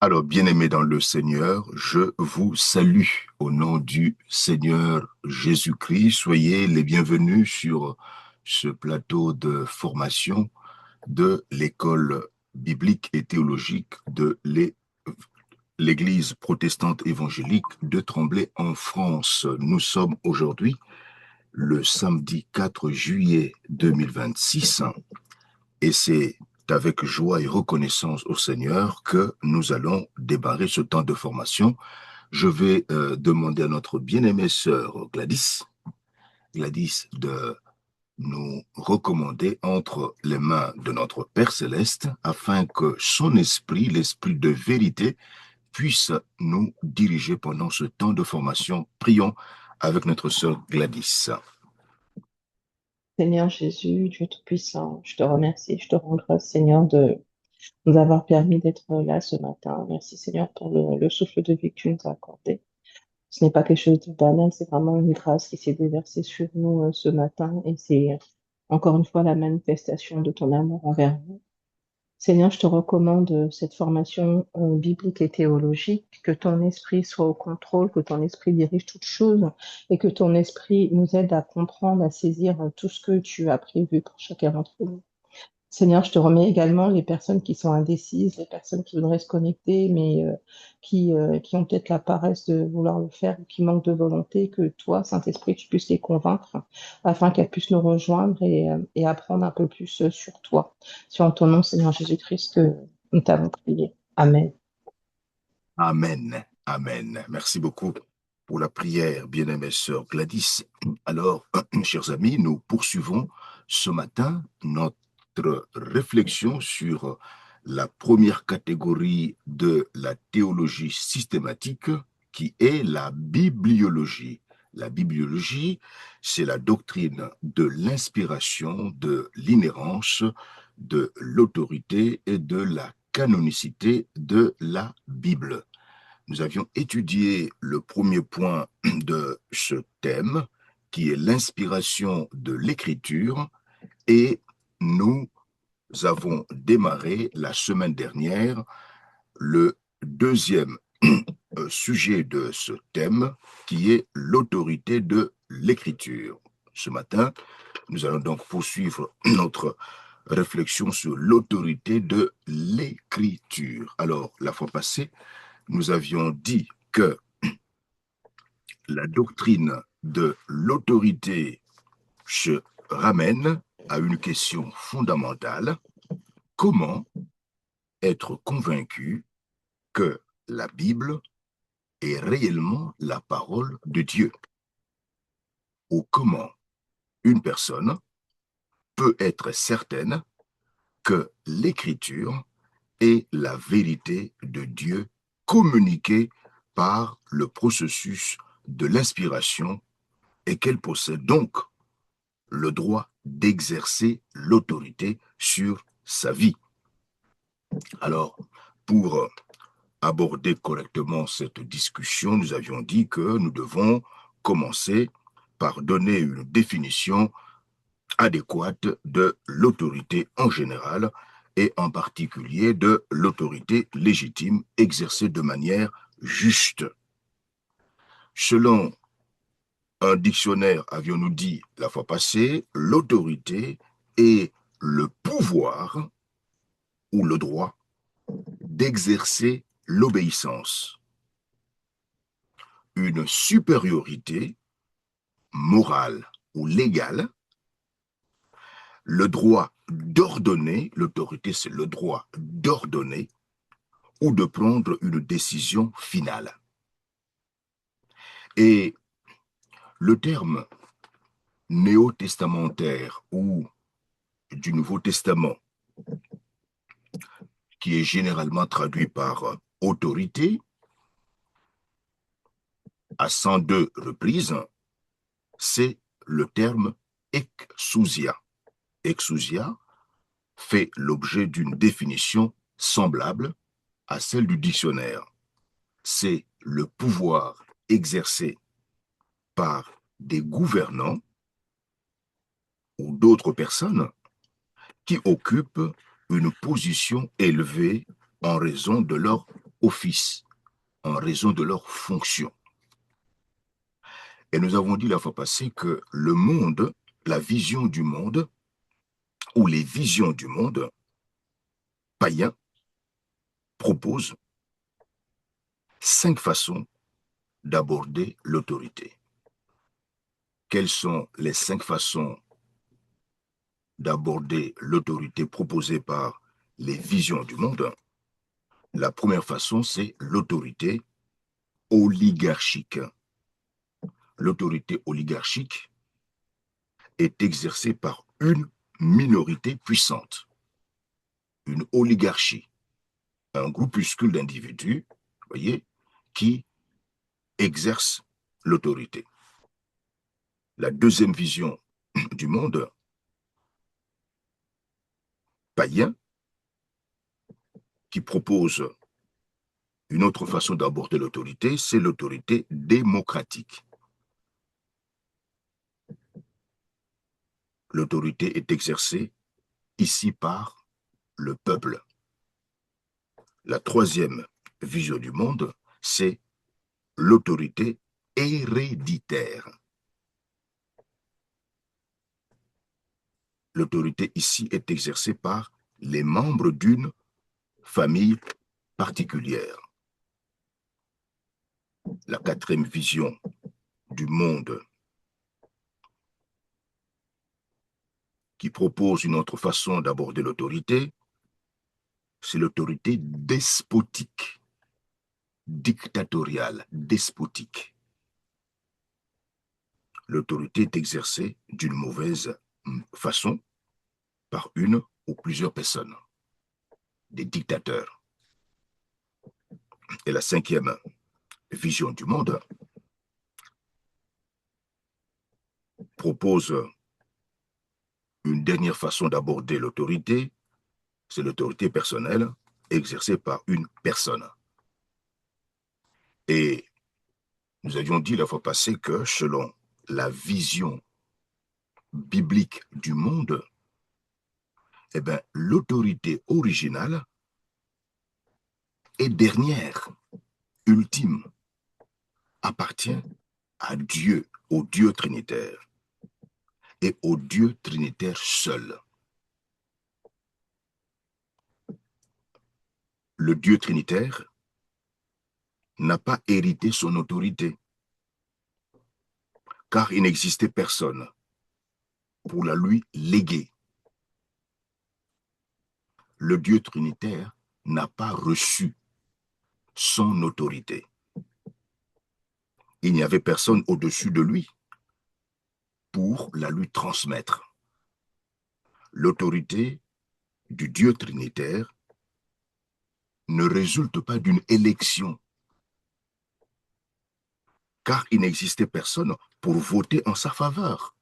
Alors, bien-aimés dans le Seigneur, je vous salue au nom du Seigneur Jésus-Christ. Soyez les bienvenus sur ce plateau de formation de l'école biblique et théologique de l'Église protestante évangélique de Tremblay en France. Nous sommes aujourd'hui le samedi 4 juillet 2026 et c'est avec joie et reconnaissance au Seigneur que nous allons démarrer ce temps de formation. Je vais demander à notre bien-aimée sœur Gladys de nous recommander entre les mains de notre Père céleste afin que son esprit, l'esprit de vérité, puisse nous diriger pendant ce temps de formation. Prions avec notre sœur Gladys. Seigneur Jésus, Dieu Tout-Puissant, je te remercie, je te rends grâce, Seigneur, de nous avoir permis d'être là ce matin. Merci, Seigneur, pour le souffle de vie que tu nous as accordé. Ce n'est pas quelque chose de banal, c'est vraiment une grâce qui s'est déversée sur nous ce matin et c'est encore une fois la manifestation de ton amour envers nous. Seigneur, je te recommande cette formation biblique et théologique, que ton esprit soit au contrôle, que ton esprit dirige toutes choses et que ton esprit nous aide à comprendre, à saisir tout ce que tu as prévu pour chacun d'entre nous. Seigneur, je te remets également les personnes qui sont indécises, les personnes qui voudraient se connecter, mais qui ont peut-être la paresse de vouloir le faire ou qui manquent de volonté, que toi, Saint-Esprit, tu puisses les convaincre afin qu'elles puissent nous rejoindre et apprendre un peu plus sur toi. C'est en ton nom, Seigneur Jésus-Christ, que nous t'avons prié. Amen. Amen. Amen. Merci beaucoup pour la prière, bien-aimée sœur Gladys. Alors, chers amis, nous poursuivons ce matin notre réflexion sur la première catégorie de la théologie systématique, qui est la bibliologie. La bibliologie, c'est la doctrine de l'inspiration, de l'inhérence, de l'autorité et de la canonicité de la Bible. Nous avions étudié le premier point de ce thème, qui est l'inspiration de l'écriture, et nous avons démarré la semaine dernière le deuxième sujet de ce thème, qui est l'autorité de l'écriture. Ce matin, nous allons donc poursuivre notre réflexion sur l'autorité de l'écriture. Alors, la fois passée, nous avions dit que la doctrine de l'autorité se ramène à une question fondamentale. Comment être convaincu que la Bible est réellement la parole de Dieu? Ou comment une personne peut être certaine que l'écriture est la vérité de Dieu communiquée par le processus de l'inspiration et qu'elle possède donc le droit d'exercer l'autorité sur sa vie. Alors, pour aborder correctement cette discussion, nous avions dit que nous devons commencer par donner une définition adéquate de l'autorité en général et en particulier de l'autorité légitime exercée de manière juste. Selon un dictionnaire, avions-nous dit la fois passée, l'autorité est le pouvoir ou le droit d'exercer l'obéissance, une supériorité morale ou légale, le droit d'ordonner, l'autorité c'est le droit d'ordonner ou de prendre une décision finale. Et le terme néo-testamentaire ou du Nouveau Testament, qui est généralement traduit par autorité, à 102 reprises, c'est le terme exousia. Exousia fait l'objet d'une définition semblable à celle du dictionnaire. C'est le pouvoir exercé par des gouvernants ou d'autres personnes qui occupent une position élevée en raison de leur office, en raison de leur fonction. Et nous avons dit la fois passée que le monde, la vision du monde, ou les visions du monde païen, proposent 5 façons d'aborder l'autorité. Quelles sont les 5 façons d'aborder l'autorité proposée par les visions du monde? La première façon, c'est l'autorité oligarchique. L'autorité oligarchique est exercée par une minorité puissante, une oligarchie, un groupuscule d'individus, voyez, qui exerce l'autorité. La deuxième vision du monde païen, qui propose une autre façon d'aborder l'autorité, c'est l'autorité démocratique. L'autorité est exercée ici par le peuple. La troisième vision du monde, c'est l'autorité héréditaire. L'autorité ici est exercée par les membres d'une famille particulière. La quatrième vision du monde qui propose une autre façon d'aborder l'autorité, c'est l'autorité despotique, dictatoriale, despotique. L'autorité est exercée d'une mauvaise façon par une ou plusieurs personnes, des dictateurs. Et la cinquième vision du monde propose une dernière façon d'aborder l'autorité, c'est l'autorité personnelle exercée par une personne. Et nous avions dit la fois passée que selon la vision biblique du monde, eh bien, l'autorité originale et dernière, ultime, appartient à Dieu, au Dieu trinitaire, et au Dieu trinitaire seul. Le Dieu trinitaire n'a pas hérité son autorité, car il n'existait personne pour la lui léguer. Le Dieu trinitaire n'a pas reçu son autorité. Il n'y avait personne au-dessus de lui pour la lui transmettre. L'autorité du Dieu trinitaire ne résulte pas d'une élection, car il n'existait personne pour voter en sa faveur.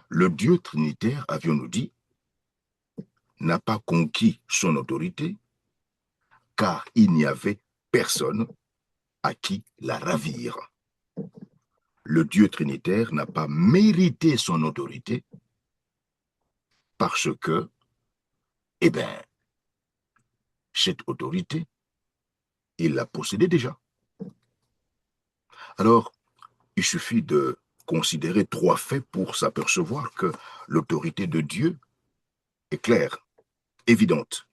Le Dieu trinitaire, avions-nous dit, n'a pas conquis son autorité, car il n'y avait personne à qui la ravir. Le Dieu trinitaire n'a pas mérité son autorité, parce que, eh bien, cette autorité, il la possédait déjà. Alors, il suffit de considérer 3 faits pour s'apercevoir que l'autorité de Dieu est claire, évidente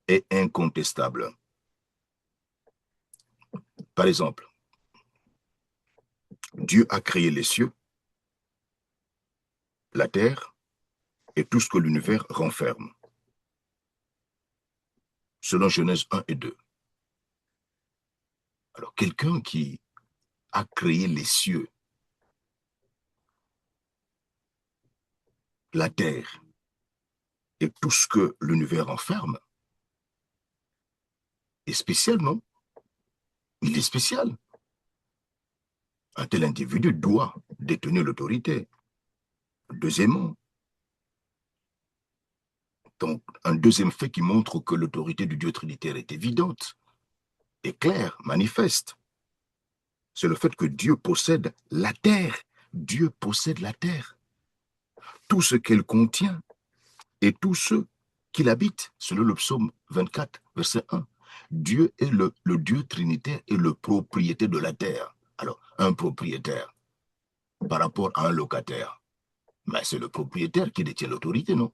et incontestable. Par exemple, Dieu a créé les cieux, la terre et tout ce que l'univers renferme, selon Genèse 1 et 2. Alors, quelqu'un qui a créé les cieux, la terre et tout ce que l'univers renferme, est spécial, non? Il est spécial. Un tel individu doit détenir l'autorité. Deuxièmement, donc, un deuxième fait qui montre que l'autorité du Dieu trinitaire est évidente, est claire, manifeste, c'est le fait que Dieu possède la terre. Dieu possède la terre. Tout ce qu'elle contient et tous ceux qui l'habitent, selon le psaume 24, verset 1. Dieu est le Dieu trinitaire est le propriétaire de la terre. Alors, un propriétaire par rapport à un locataire, mais c'est le propriétaire qui détient l'autorité, non?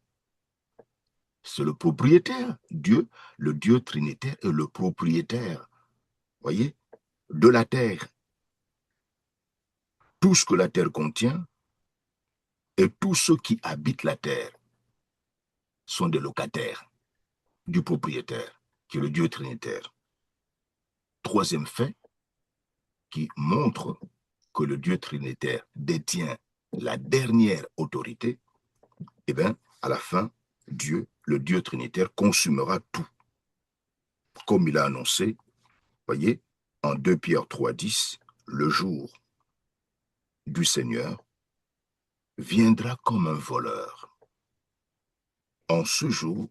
C'est le propriétaire. Dieu, le Dieu trinitaire est le propriétaire, voyez, de la terre. Tout ce que la terre contient et tous ceux qui habitent la terre sont des locataires du propriétaire, qui est le Dieu trinitaire. Troisième fait qui montre que le Dieu trinitaire détient la dernière autorité, eh bien, à la fin, Dieu, le Dieu trinitaire, consumera tout. Comme il a annoncé, voyez, en 2 Pierre 3,10, le jour du Seigneur viendra comme un voleur. En ce jour,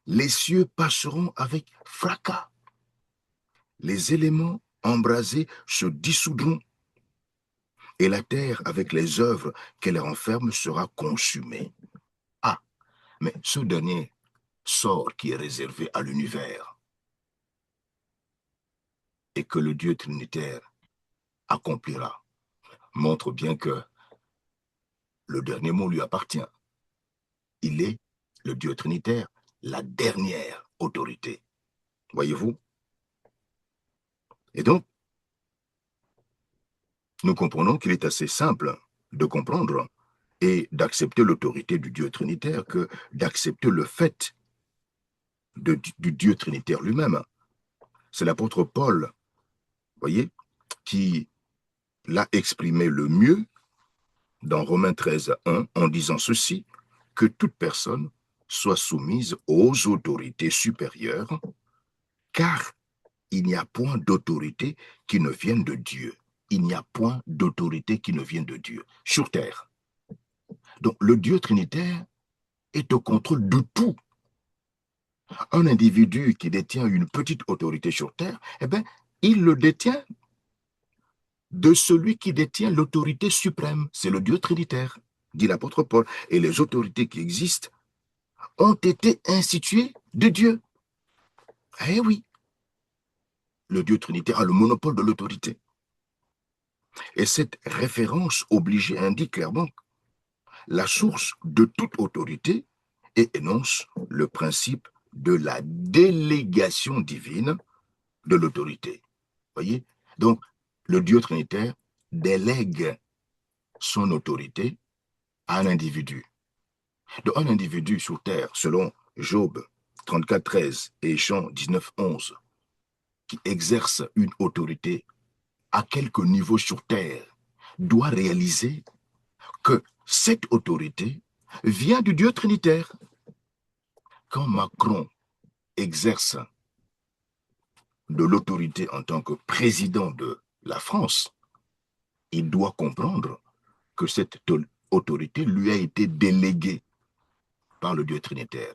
les cieux passeront avec fracas. Les éléments embrasés se dissoudront et la terre, avec les œuvres qu'elle renferme, sera consumée. Ah, mais ce dernier sort qui est réservé à l'univers et que le Dieu trinitaire accomplira montre bien que le dernier mot lui appartient. Il est, le Dieu trinitaire, la dernière autorité. Voyez-vous? Et donc, nous comprenons qu'il est assez simple de comprendre et d'accepter l'autorité du Dieu trinitaire que d'accepter le fait du Dieu trinitaire lui-même. C'est l'apôtre Paul, voyez, qui l'a exprimé le mieux dans Romains 13:1 en disant ceci, que toute personne soit soumise aux autorités supérieures, car il n'y a point d'autorité qui ne vienne de Dieu. Il n'y a point d'autorité qui ne vienne de Dieu sur terre. Donc le Dieu trinitaire est au contrôle de tout. Un individu qui détient une petite autorité sur terre, eh bien, il le détient de celui qui détient l'autorité suprême. C'est le Dieu trinitaire, dit l'apôtre Paul. Et les autorités qui existent ont été instituées de Dieu. Eh oui, le Dieu trinitaire a le monopole de l'autorité. Et cette référence obligée indique clairement la source de toute autorité et énonce le principe de la délégation divine de l'autorité. Voyez? Donc, le Dieu trinitaire délègue son autorité à un individu. Donc, un individu sur terre, selon Job 34:13 et Jean 19:11, qui exerce une autorité à quelque niveau sur terre, doit réaliser que cette autorité vient du Dieu trinitaire. Quand Macron exerce de l'autorité en tant que président de la France, il doit comprendre que cette autorité lui a été déléguée par le Dieu trinitaire.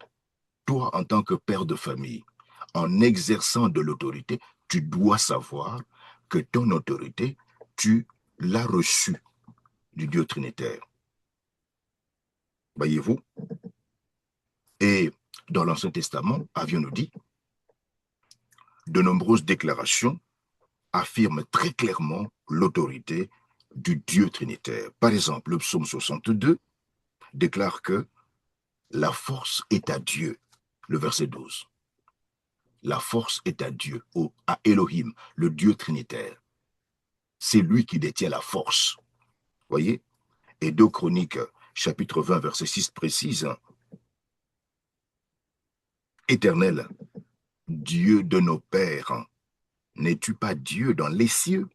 Toi, en tant que père de famille, en exerçant de l'autorité, tu dois savoir que ton autorité, tu l'as reçue du Dieu trinitaire. Voyez-vous? Et dans l'Ancien Testament, avions-nous dit, de nombreuses déclarations affirment très clairement l'autorité du Dieu trinitaire. Par exemple, le psaume 62 déclare que la force est à Dieu, le verset 12. La force est à Dieu, à Elohim, le Dieu trinitaire. C'est lui qui détient la force. Voyez? Et 2 Chroniques, chapitre 20, verset 6 précise, Éternel, Dieu de nos pères, n'es-tu pas Dieu dans les cieux?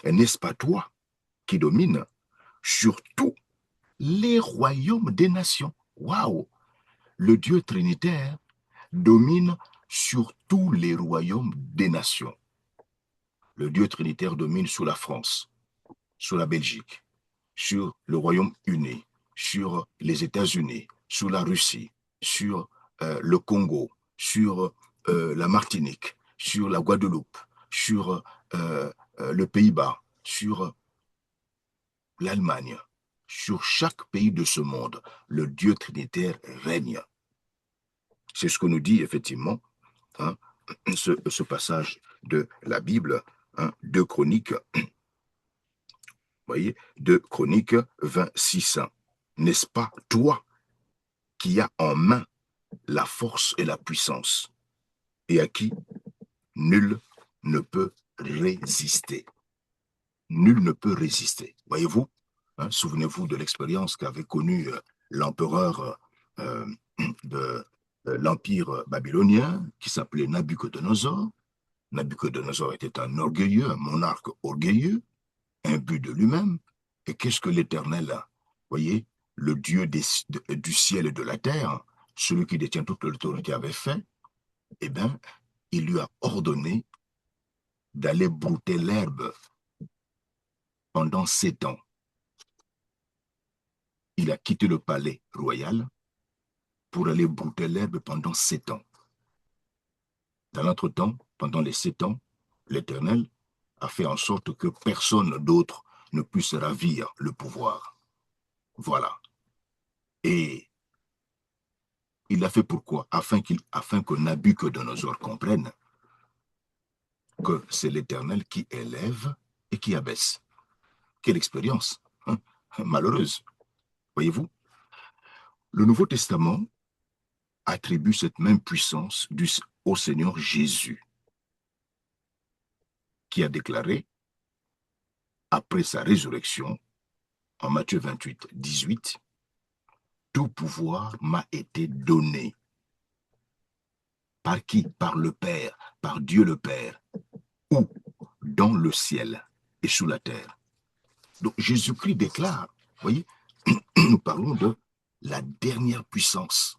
Et n'est-ce pas toi qui domines sur tous les royaumes des nations? Waouh! Le Dieu trinitaire domine sur tous les royaumes des nations. Le Dieu trinitaire domine sur la France, sur la Belgique, sur le Royaume-Uni, sur les États-Unis, sur la Russie, sur le Congo, sur la Martinique, sur la Guadeloupe, sur le Pays-Bas, sur l'Allemagne, sur chaque pays de ce monde, le Dieu trinitaire règne. C'est ce que nous dit effectivement hein, ce passage de la Bible, hein, 2 Chroniques, voyez, 2 Chroniques 26. N'est-ce pas toi qui as en main la force et la puissance, et à qui nul ne peut résister. Nul ne peut résister. Voyez-vous, hein, souvenez-vous de l'expérience qu'avait connue l'empereur euh, de l'Empire babylonien, qui s'appelait Nabuchodonosor. Nabuchodonosor était un orgueilleux, un monarque orgueilleux, imbu de lui-même. Et qu'est-ce que l'Éternel, voyez, le Dieu du ciel et de la terre, celui qui détient toute l'autorité, avait fait? Eh bien, il lui a ordonné d'aller brouter l'herbe pendant 7 ans. Il a quitté le palais royal pour aller brouter l'herbe pendant 7 ans. Dans l'entretemps, pendant les 7 ans, l'Éternel a fait en sorte que personne d'autre ne puisse ravir le pouvoir. Voilà. Et il l'a fait pourquoi? Afin que Nabuchodonosor comprenne que c'est l'Éternel qui élève et qui abaisse. Quelle expérience, hein? Malheureuse. Voyez-vous, le Nouveau Testament attribue cette même puissance au Seigneur Jésus, qui a déclaré, après sa résurrection, en Matthieu 28, 18, « Tout pouvoir m'a été donné. » Par qui? Par le Père, par Dieu le Père, ou dans le ciel et sous la terre. Donc Jésus-Christ déclare, voyez, nous parlons de la dernière puissance,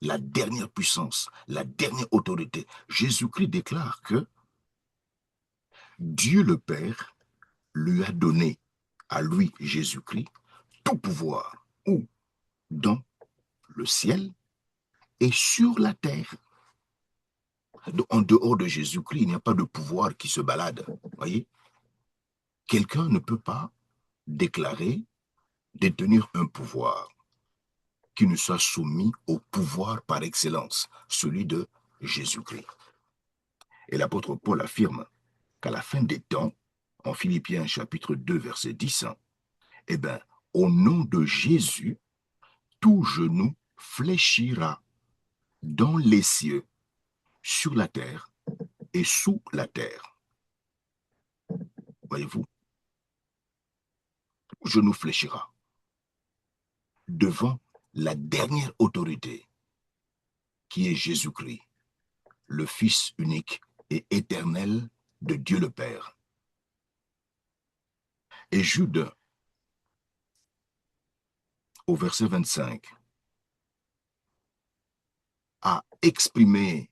la dernière puissance, la dernière autorité. Jésus-Christ déclare que Dieu le Père lui a donné, à lui, Jésus-Christ, tout pouvoir, ou dans le ciel et sur la terre. En dehors de Jésus-Christ, il n'y a pas de pouvoir qui se balade. Voyez, quelqu'un ne peut pas déclarer détenir un pouvoir qui ne soit soumis au pouvoir par excellence, celui de Jésus-Christ. Et l'apôtre Paul affirme qu'à la fin des temps, en Philippiens chapitre 2, verset 10, eh bien, au nom de Jésus, tout genou fléchira dans les cieux, sur la terre et sous la terre. Voyez-vous, tout genou fléchira devant la dernière autorité qui est Jésus-Christ, le Fils unique et éternel de Dieu le Père. Et Jude, au verset 25, a exprimé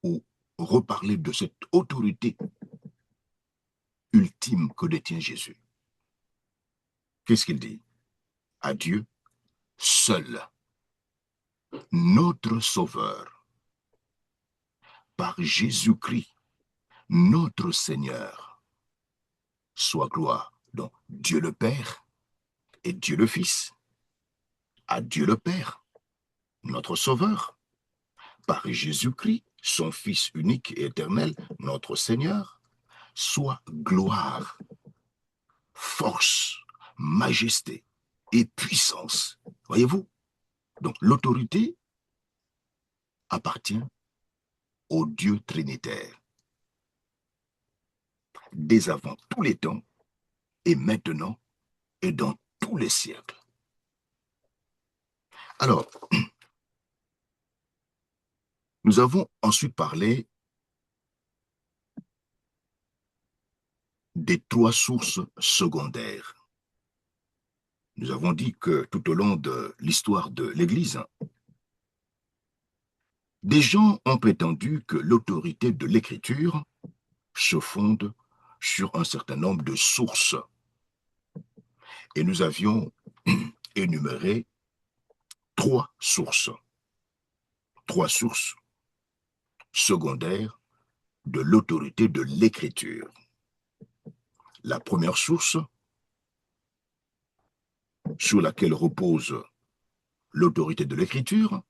ou reparlé de cette autorité ultime que détient Jésus. Qu'est-ce qu'il dit? À Dieu seul, notre Sauveur, par Jésus-Christ, notre Seigneur, soit gloire. Donc Dieu le Père et Dieu le Fils. À Dieu le Père, notre Sauveur, par Jésus-Christ, son Fils unique et éternel, notre Seigneur, soit gloire, force, majesté et puissance. Voyez-vous? Donc l'autorité appartient au Dieu trinitaire, dès avant tous les temps, et maintenant, et dans tous les siècles. Alors, nous avons ensuite parlé des 3 sources secondaires. Nous avons dit que tout au long de l'histoire de l'Église, des gens ont prétendu que l'autorité de l'Écriture se fonde sur un certain nombre de sources. Et nous avions énuméré 3 sources. 3 sources secondaires de l'autorité de l'Écriture. La première source sur laquelle repose l'autorité de l'Écriture,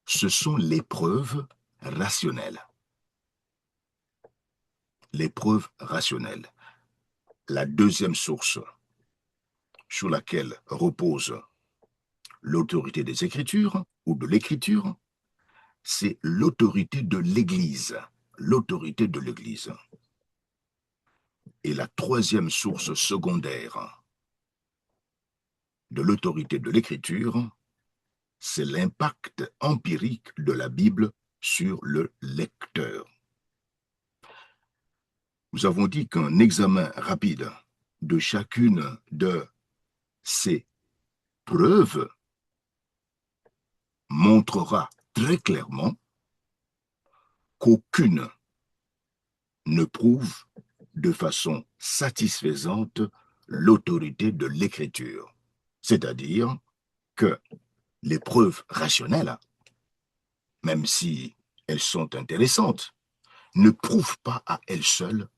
ce sont les preuves rationnelles. Les preuves rationnelles. La deuxième source sur laquelle repose l'autorité des Écritures ou de l'Écriture, c'est l'autorité de l'Église. L'autorité de l'Église. Et la troisième source secondaire de l'autorité de l'Écriture, c'est l'impact empirique de la Bible sur le lecteur. Nous avons dit qu'un examen rapide de chacune de ces preuves montrera très clairement qu'aucune ne prouve de façon satisfaisante l'autorité de l'écriture. C'est-à-dire que les preuves rationnelles, même si elles sont intéressantes, ne prouvent pas à elles seules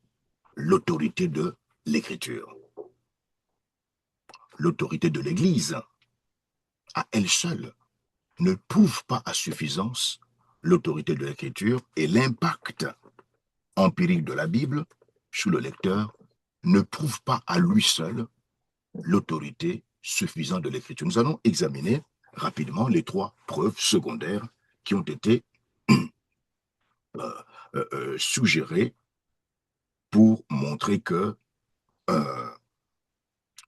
l'autorité de l'écriture. L'autorité de l'Église, à elle seule, ne prouve pas à suffisance l'autorité de l'écriture et l'impact empirique de la Bible sur le lecteur ne prouve pas à lui seul l'autorité suffisante de l'écriture. Nous allons examiner rapidement les trois preuves secondaires qui ont été suggérées pour montrer que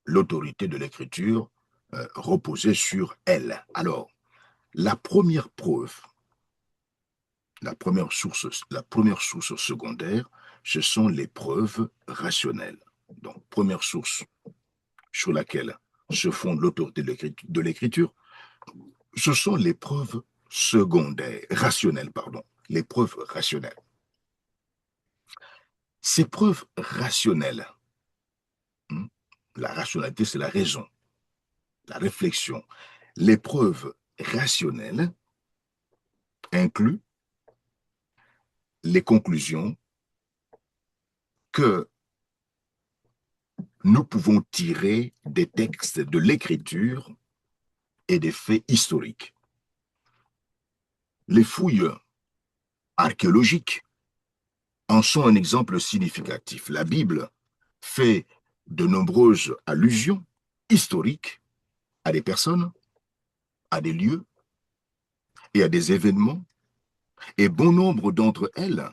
l'autorité de l'écriture reposait sur elle. Alors, la première preuve, la première source secondaire, ce sont les preuves rationnelles. Donc, première source sur laquelle se fonde l'autorité de l'écriture, ce sont les preuves secondaires, rationnelles, pardon, les preuves rationnelles. Ces preuves rationnelles, la rationalité, c'est la raison, la réflexion. Les preuves rationnelles incluent les conclusions que nous pouvons tirer des textes de l'écriture et des faits historiques. Les fouilles archéologiques en sont un exemple significatif. La Bible fait de nombreuses allusions historiques à des personnes, à des lieux et à des événements, et bon nombre d'entre elles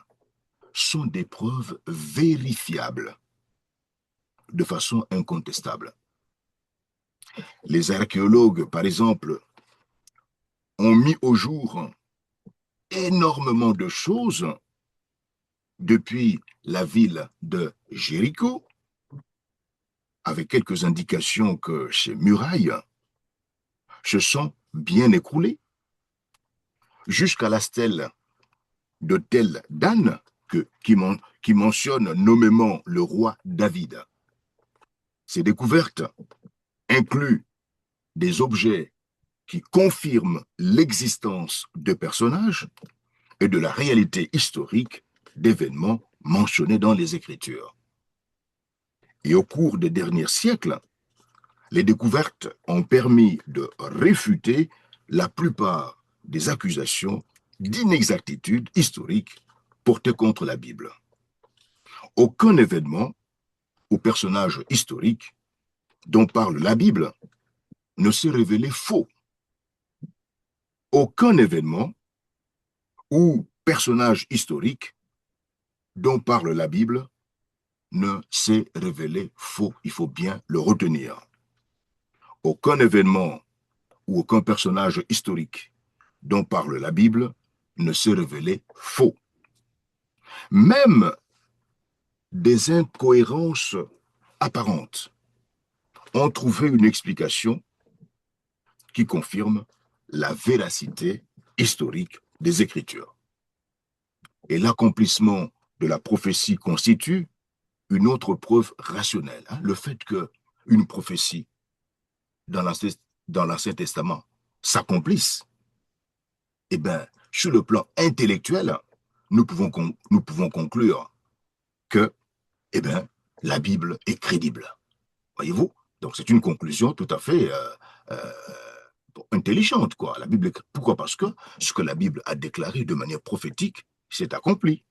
sont des preuves vérifiables de façon incontestable. Les archéologues, par exemple, ont mis au jour énormément de choses depuis la ville de Jéricho, avec quelques indications que ces murailles se sont bien écroulées, jusqu'à la stèle de Tel Dan, qui mentionne nommément le roi David. Ces découvertes incluent des objets qui confirment l'existence de personnages et de la réalité historique d'événements mentionnés dans les Écritures. Et au cours des derniers siècles, les découvertes ont permis de réfuter la plupart des accusations d'inexactitude historique portées contre la Bible. Aucun événement ou personnage historique dont parle la Bible ne s'est révélé faux. Aucun événement ou personnage historique dont parle la Bible ne s'est révélé faux. Il faut bien le retenir. Aucun événement ou aucun personnage historique dont parle la Bible ne s'est révélé faux. Même des incohérences apparentes ont trouvé une explication qui confirme la véracité historique des Écritures. Et l'accomplissement de la prophétie constitue une autre preuve rationnelle. Le fait qu'une prophétie dans l'Ancien Testament s'accomplisse, eh bien, sur le plan intellectuel, nous pouvons conclure que, eh bien, la Bible est crédible. Voyez-vous? Donc, c'est une conclusion tout à fait intelligente, quoi. La Bible, pourquoi? Parce que ce que la Bible a déclaré de manière prophétique s'est accompli.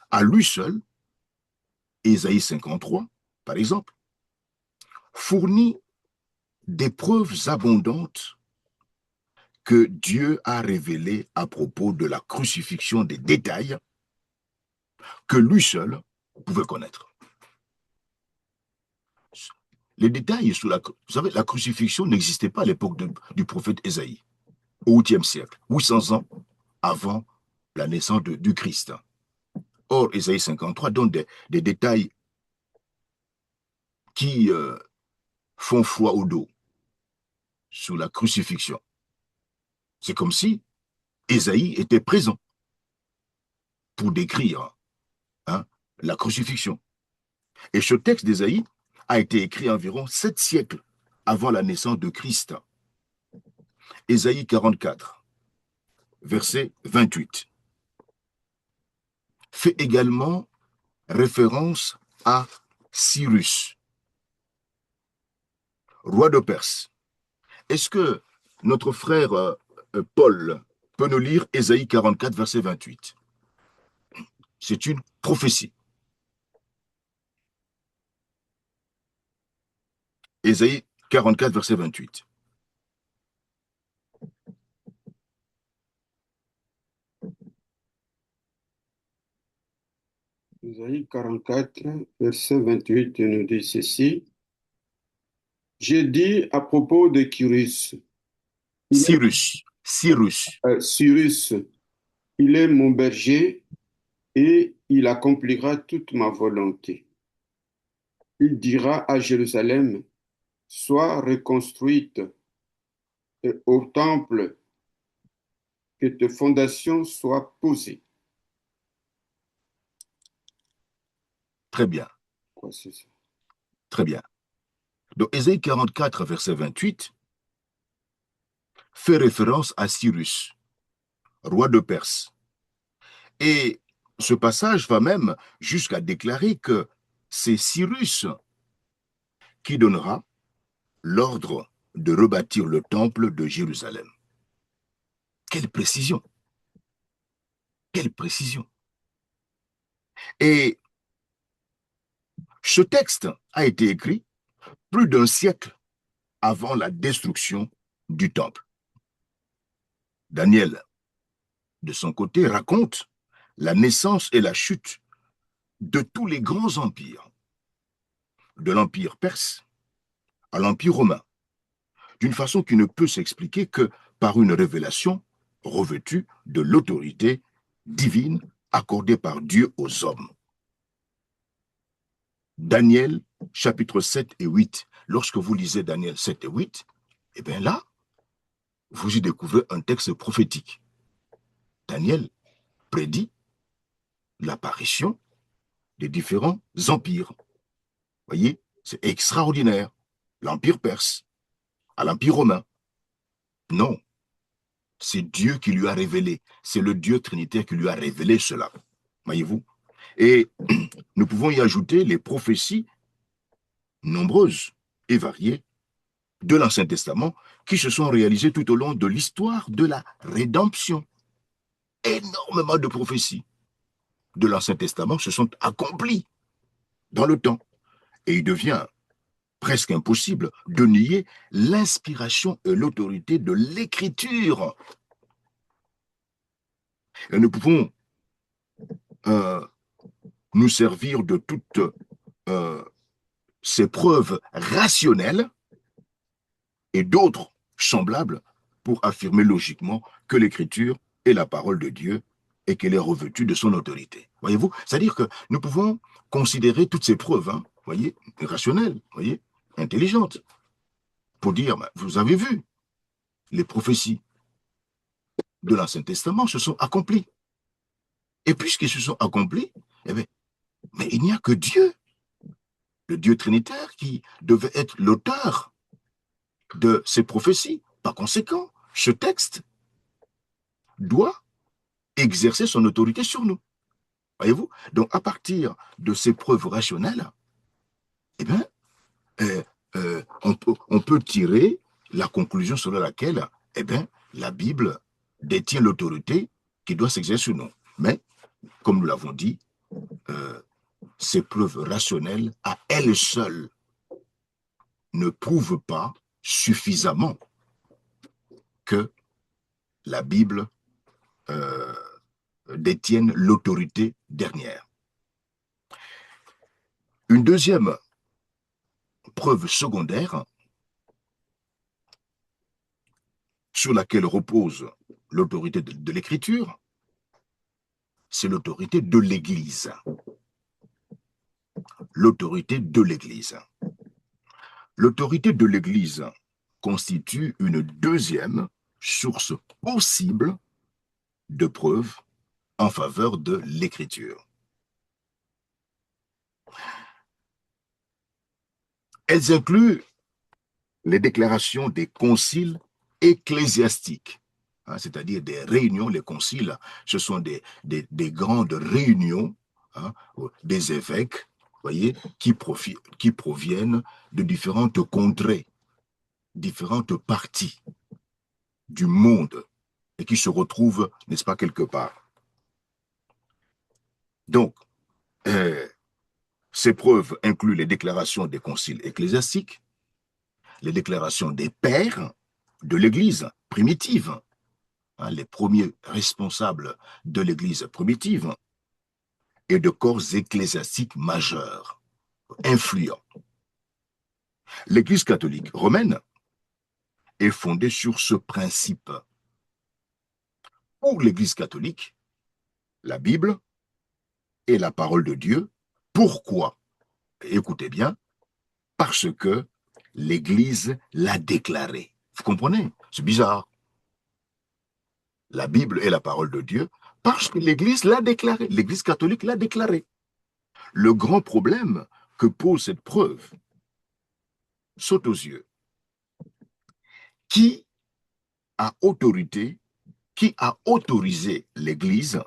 À lui seul, Ésaïe 53, par exemple, fournit des preuves abondantes que Dieu a révélées à propos de la crucifixion, des détails que lui seul pouvait connaître. Les détails sur vous savez, la crucifixion n'existait pas à l'époque du prophète Ésaïe, au 8e siècle, 800 ans avant la naissance du Christ. Or, Ésaïe 53 donne des détails qui font froid au dos sur la crucifixion. C'est comme si Ésaïe était présent pour décrire, hein, la crucifixion. Et ce texte d'Ésaïe a été écrit environ 7 siècles avant la naissance de Christ. Ésaïe 44, verset 28, fait également référence à Cyrus, roi de Perse. Est-ce que notre frère Paul peut nous lire Ésaïe 44, verset 28? C'est une prophétie. Ésaïe 44, verset 28. Isaïe 44, verset 28 nous dit ceci. J'ai dit à propos de Cyrus, Cyrus, il est mon berger et il accomplira toute ma volonté. Il dira à Jérusalem, sois reconstruite, et au temple, que tes fondations soient posées. Très bien. Quoi, c'est ça? Très bien. Donc, Ésaïe 44, verset 28, fait référence à Cyrus, roi de Perse. Et ce passage va même jusqu'à déclarer que c'est Cyrus qui donnera l'ordre de rebâtir le temple de Jérusalem. Quelle précision! Quelle précision! Et ce texte a été écrit plus d'un siècle avant la destruction du temple. Daniel, de son côté, raconte la naissance et la chute de tous les grands empires, de l'empire perse à l'empire romain, d'une façon qui ne peut s'expliquer que par une révélation revêtue de l'autorité divine accordée par Dieu aux hommes. Daniel, chapitre 7 et 8, lorsque vous lisez Daniel 7 et 8, eh bien là, vous y découvrez un texte prophétique. Daniel prédit l'apparition des différents empires. Voyez, c'est extraordinaire. L'empire perse à l'empire romain. Non, c'est Dieu qui lui a révélé. C'est le Dieu trinitaire qui lui a révélé cela. Voyez-vous? Et nous pouvons y ajouter les prophéties nombreuses et variées de l'Ancien Testament qui se sont réalisées tout au long de l'histoire de la rédemption. Énormément de prophéties de l'Ancien Testament se sont accomplies dans le temps. Et il devient presque impossible de nier l'inspiration et l'autorité de l'Écriture. Et nous pouvons nous servir de toutes euh, ces preuves rationnelles et d'autres semblables pour affirmer logiquement que l'Écriture est la parole de Dieu et qu'elle est revêtue de son autorité. Voyez-vous? C'est-à-dire que nous pouvons considérer toutes ces preuves, hein, voyez, rationnelles, voyez, intelligentes, pour dire, vous avez vu, les prophéties de l'Ancien Testament se sont accomplies. Et puisqu'ils se sont accomplis, eh bien, mais il n'y a que Dieu, le Dieu trinitaire, qui devait être l'auteur de ces prophéties. Par conséquent, ce texte doit exercer son autorité sur nous. Voyez-vous? Donc, à partir de ces preuves rationnelles, eh bien, on peut tirer la conclusion selon laquelle, eh bien, la Bible détient l'autorité qui doit s'exercer sur nous. Mais, comme nous l'avons dit, ces preuves rationnelles, à elles seules, ne prouvent pas suffisamment que la Bible détienne l'autorité dernière. Une deuxième preuve secondaire sur laquelle repose l'autorité de l'Écriture, c'est l'autorité de l'Église. L'autorité de l'Église. L'autorité de l'Église constitue une deuxième source possible de preuves en faveur de l'Écriture. Elles incluent les déclarations des conciles ecclésiastiques, hein, c'est-à-dire des réunions. Les conciles, ce sont des grandes réunions, hein, des évêques, voyez, qui proviennent de différentes contrées, différentes parties du monde et qui se retrouvent, n'est-ce pas, quelque part. Donc, ces preuves incluent les déclarations des conciles ecclésiastiques, les déclarations des pères de l'Église primitive, hein, les premiers responsables de l'Église primitive, et de corps ecclésiastiques majeurs, influents. L'Église catholique romaine est fondée sur ce principe. Pour l'Église catholique, la Bible est la parole de Dieu. Pourquoi? Écoutez bien, parce que l'Église l'a déclaré. Vous comprenez? C'est bizarre. La Bible est la parole de Dieu parce que l'Église l'a déclaré. L'Église catholique l'a déclaré. Le grand problème que pose cette preuve saute aux yeux. Qui a autorité, qui a autorisé l'Église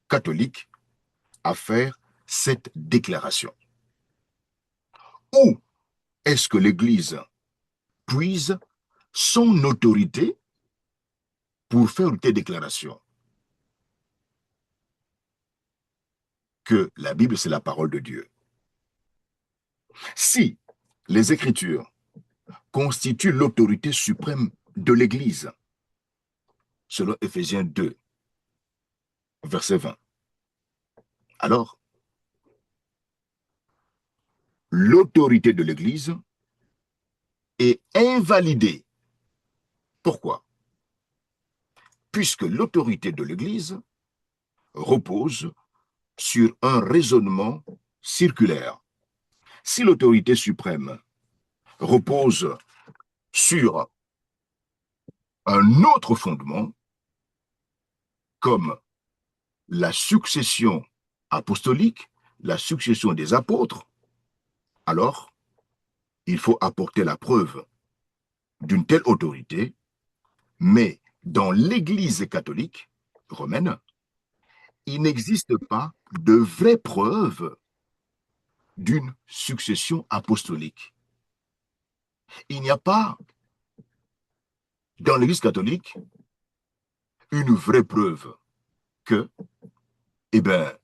catholique à faire cette déclaration? Où est-ce que l'Église puise son autorité pour faire une telle déclaration? Que la Bible, c'est la parole de Dieu. Si les Écritures constituent l'autorité suprême de l'Église, selon Éphésiens 2, verset 20, alors l'autorité de l'Église est invalidée. Pourquoi? Puisque l'autorité de l'Église repose sur un raisonnement circulaire. Si l'autorité suprême repose sur un autre fondement, comme la succession apostolique, la succession des apôtres, alors il faut apporter la preuve d'une telle autorité, mais dans l'Église catholique romaine, il n'existe pas de vraie preuve d'une succession apostolique. Il n'y a pas dans l'Église catholique une vraie preuve que, eh bien,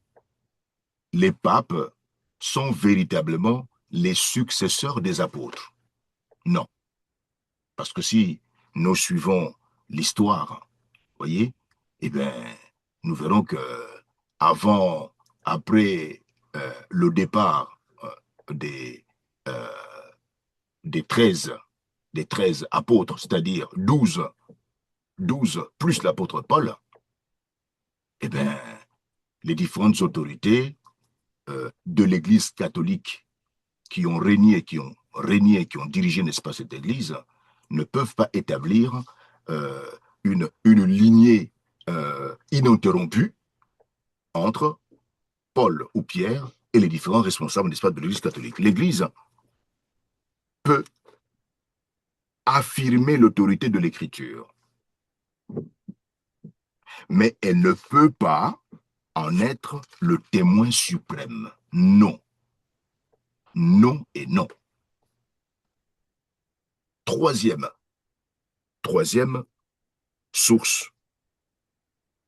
les papes sont véritablement les successeurs des apôtres. Non. Parce que si nous suivons l'histoire, voyez, eh bien, nous verrons que avant, après le départ des, euh, des 13, des 13 apôtres, c'est-à-dire 12 plus l'apôtre Paul, eh bien, les différentes autorités de l'Église catholique qui ont régné, qui ont dirigé, n'est-ce pas, cette Église, ne peuvent pas établir une lignée ininterrompue entre Paul ou Pierre et les différents responsables, n'est-ce pas, de l'Église catholique. L'Église peut affirmer l'autorité de l'Écriture, mais elle ne peut pas en être le témoin suprême. Non. Non et non. Troisième troisième source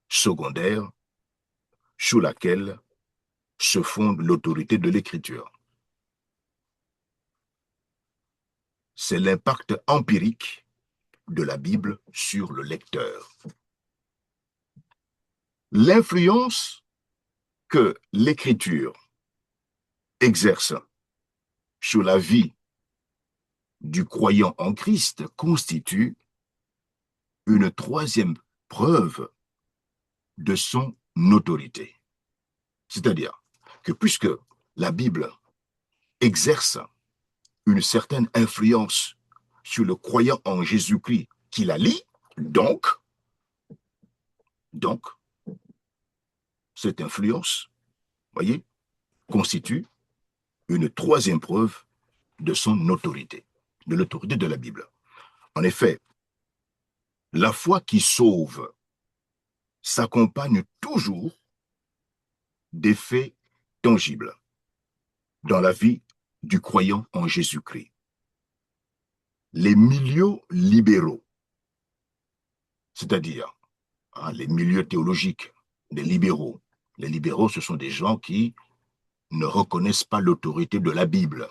secondaire sur laquelle se fonde l'autorité de l'écriture. C'est l'impact empirique de la Bible sur le lecteur. L'influence que l'écriture exerce sur la vie du croyant en Christ constitue une troisième preuve de son autorité. C'est-à-dire que puisque la Bible exerce une certaine influence sur le croyant en Jésus-Christ qui la lit, donc, cette influence, voyez, constitue une troisième preuve de son autorité, de l'autorité de la Bible. En effet, la foi qui sauve s'accompagne toujours d'effets tangibles dans la vie du croyant en Jésus-Christ. Les milieux libéraux, c'est-à-dire les milieux théologiques, les libéraux, ce sont des gens qui ne reconnaissent pas l'autorité de la Bible.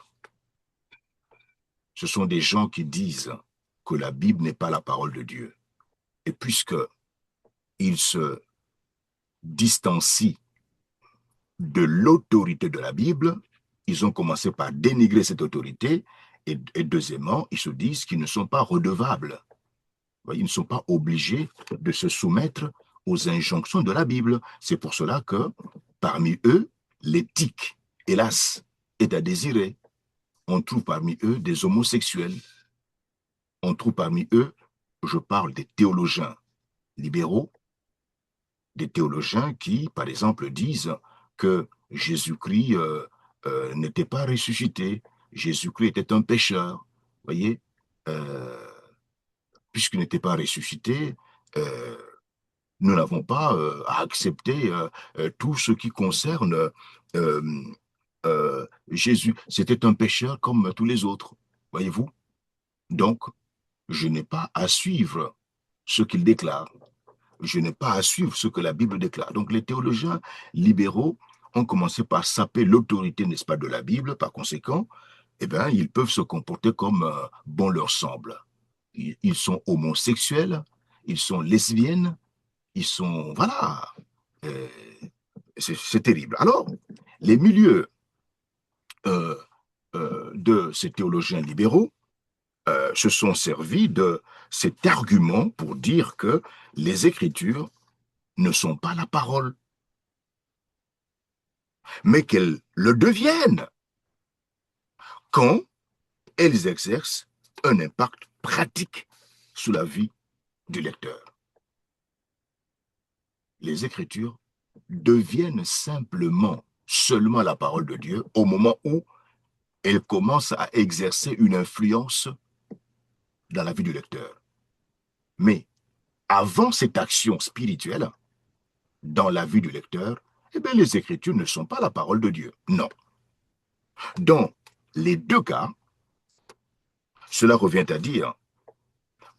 Ce sont des gens qui disent que la Bible n'est pas la parole de Dieu. Et puisqu'ils se distancient de l'autorité de la Bible, ils ont commencé par dénigrer cette autorité et deuxièmement, ils se disent qu'ils ne sont pas redevables. Ils ne sont pas obligés de se soumettre aux injonctions de la Bible. C'est pour cela que parmi eux, l'éthique, hélas, est à désirer. On trouve parmi eux des homosexuels. On trouve parmi eux, je parle des théologiens libéraux, des théologiens qui, par exemple, disent que Jésus-Christ n'était pas ressuscité, Jésus-Christ était un pécheur. Voyez, puisqu'il n'était pas ressuscité, nous n'avons pas à accepter tout ce qui concerne Jésus. C'était un pécheur comme tous les autres, voyez-vous. Donc, je n'ai pas à suivre ce qu'il déclare. Je n'ai pas à suivre ce que la Bible déclare. Donc, les théologiens libéraux ont commencé par saper l'autorité, n'est-ce pas, de la Bible. Par conséquent, eh bien, ils peuvent se comporter comme bon leur semble. Ils sont homosexuels, ils sont lesbiennes, ils sont, voilà, euh, c'est terrible. Alors, les milieux euh, de ces théologiens libéraux se sont servis de cet argument pour dire que les Écritures ne sont pas la parole, mais qu'elles le deviennent quand elles exercent un impact pratique sur la vie du lecteur. Les Écritures deviennent seulement la parole de Dieu au moment où elles commencent à exercer une influence dans la vie du lecteur. Mais avant cette action spirituelle, dans la vie du lecteur, eh bien, les Écritures ne sont pas la parole de Dieu. Non. Dans les deux cas, cela revient à dire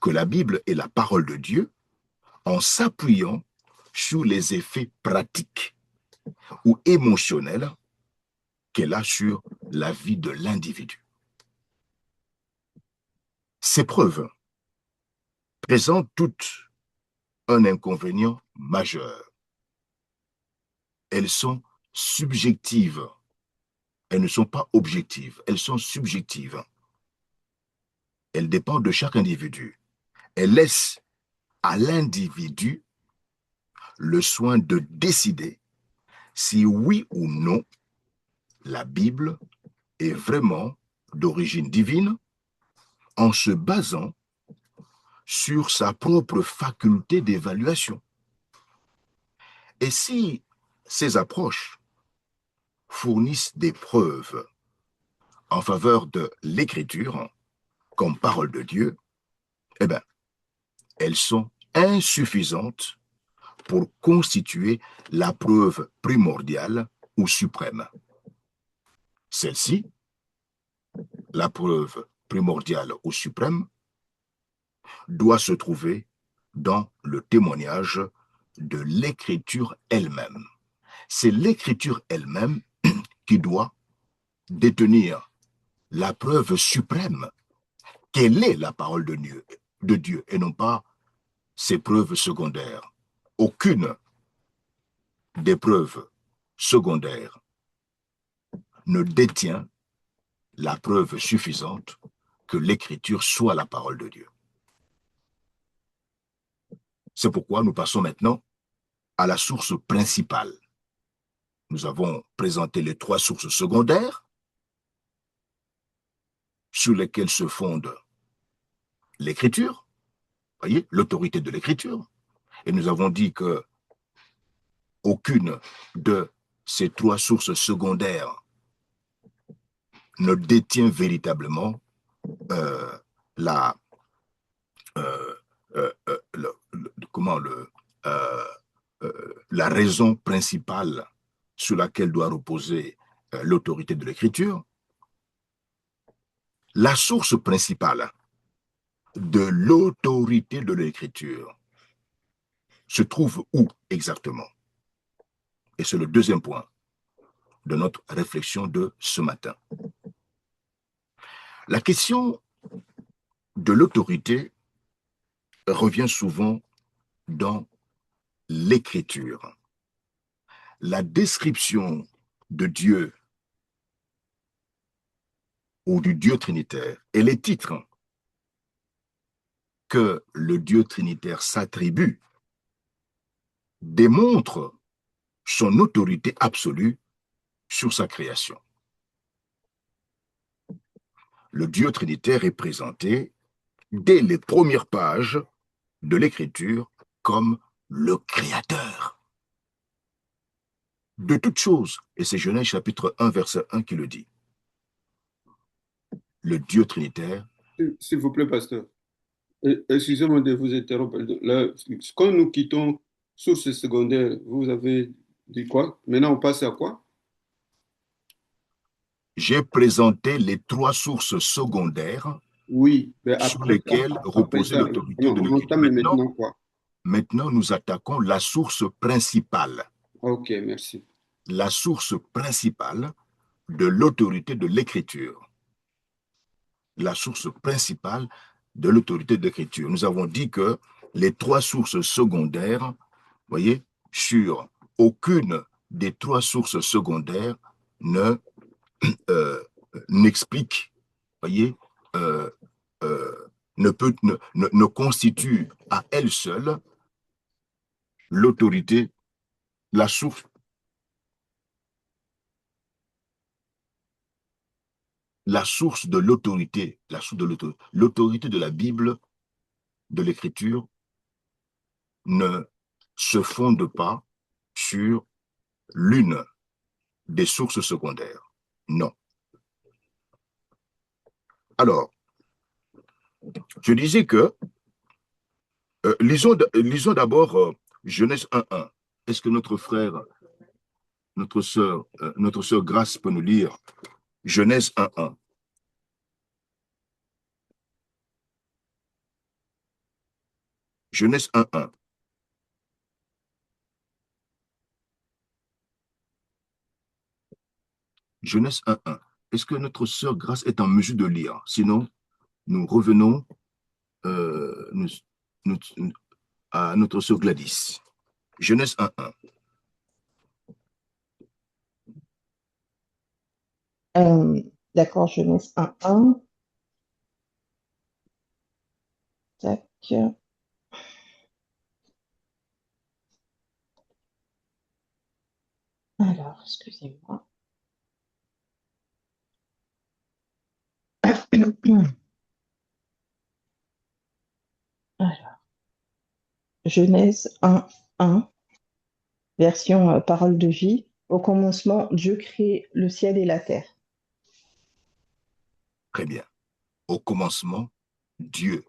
que la Bible est la parole de Dieu en s'appuyant sur les effets pratiques ou émotionnels qu'elle a sur la vie de l'individu. Ces preuves présentent toutes un inconvénient majeur. Elles sont subjectives. Elles ne sont pas objectives, elles sont subjectives. Elles dépendent de chaque individu. Elles laissent à l'individu le soin de décider si oui ou non la Bible est vraiment d'origine divine en se basant sur sa propre faculté d'évaluation. Et si ces approches fournissent des preuves en faveur de l'écriture comme parole de Dieu, eh bien, elles sont insuffisantes pour constituer la preuve primordiale ou suprême. Celle-ci, la preuve primordiale ou suprême, doit se trouver dans le témoignage de l'écriture elle-même. C'est l'écriture elle-même qui doit détenir la preuve suprême quelle est la parole de Dieu et non pas ses preuves secondaires. Aucune des preuves secondaires ne détient la preuve suffisante que l'écriture soit la parole de Dieu. C'est pourquoi nous passons maintenant à la source principale. Nous avons présenté les 3 sources secondaires sur lesquelles se fonde l'écriture, voyez, l'autorité de l'écriture. Et nous avons dit que aucune de ces 3 sources secondaires ne détient véritablement la, la raison principale sur laquelle doit reposer l'autorité de l'écriture. La source principale de l'autorité de l'écriture se trouve où exactement? Et c'est le deuxième point de notre réflexion de ce matin. La question de l'autorité revient souvent dans l'écriture. La description de Dieu ou du Dieu trinitaire et les titres que le Dieu trinitaire s'attribue démontrent son autorité absolue sur sa création. Le Dieu trinitaire est présenté dès les premières pages de l'écriture comme le créateur de toutes choses. Et c'est Genèse chapitre 1, verset 1 qui le dit. Le Dieu trinitaire. S'il vous plaît, pasteur. Excusez-moi de vous interrompre. Là, quand nous quittons source secondaire, vous avez dit quoi? Maintenant, on passe à quoi? J'ai présenté les 3 sources secondaires oui, mais sur lesquelles reposait l'autorité de on l'écriture. entame maintenant quoi? Maintenant, nous attaquons la source principale. Ok, merci. La source principale de l'autorité de l'écriture. La source principale de l'autorité de l'écriture. Nous avons dit que les 3 sources secondaires, voyez, sur aucune des 3 sources secondaires n'explique, voyez, ne constitue à elle seule l'autorité, la source de l'autorité, l'autorité de la Bible, de l'écriture, ne se fonde pas sur l'une des sources secondaires. Non. Alors, je disais que, lisons d'abord Genèse 1.1. Est-ce que notre frère, notre sœur Grâce peut nous lire Genèse 1.1? Genèse 1.1. Genèse 1.1. Est-ce que notre sœur Grâce est en mesure de lire? Sinon, nous revenons à notre sœur Gladys. Genèse 1.1. D'accord, Genèse 1.1. Tac. Alors, excusez-moi. Alors, Genèse 1.1, version parole de vie. Au commencement, Dieu crée le ciel et la terre. Très bien. Au commencement, Dieu,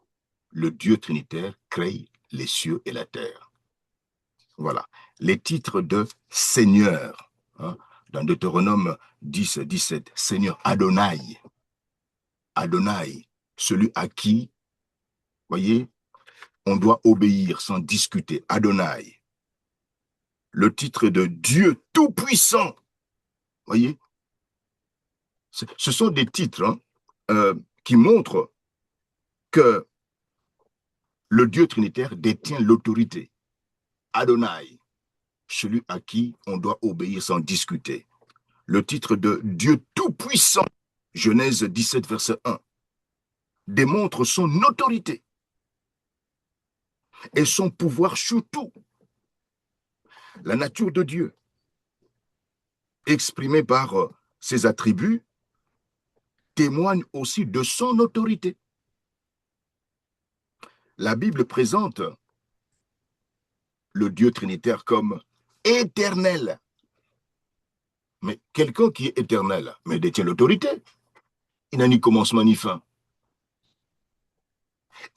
le Dieu trinitaire, crée les cieux et la terre. Voilà. Les titres de Seigneur, hein, dans Deutéronome 10, 17, Seigneur Adonai. Adonai, celui à qui Voyez, on doit obéir sans discuter. Adonai, le titre de Dieu Tout-Puissant. Voyez, ce sont des titres qui montrent que le Dieu trinitaire détient l'autorité. Adonai, celui à qui on doit obéir sans discuter. Le titre de Dieu Tout-Puissant, Genèse 17, verset 1, démontre son autorité et son pouvoir sur tout. La nature de Dieu, exprimée par ses attributs, témoigne aussi de son autorité. La Bible présente le Dieu trinitaire comme éternel. Mais quelqu'un qui est éternel, mais détient l'autorité. Il n'a ni commencement ni fin.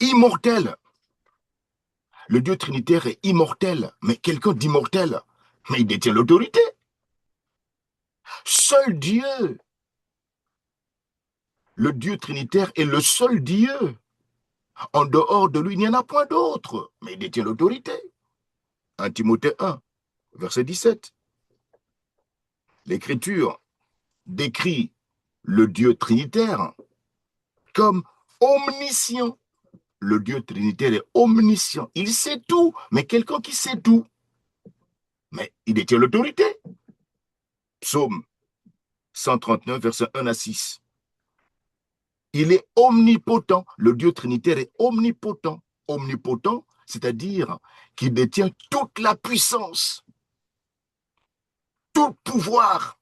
Immortel. Le Dieu trinitaire est immortel, mais quelqu'un d'immortel, mais il détient l'autorité. Seul Dieu. Le Dieu trinitaire est le seul Dieu. En dehors de lui, il n'y en a point d'autre, mais il détient l'autorité. 1 Timothée 1, verset 17. L'Écriture décrit le Dieu trinitaire comme omniscient. Le Dieu trinitaire est omniscient. Il sait tout, mais quelqu'un qui sait tout. Mais il détient l'autorité. Psaume 139, verset 1 à 6. Il est omnipotent. Le Dieu trinitaire est omnipotent. Omnipotent, c'est-à-dire qu'il détient toute la puissance, tout pouvoir.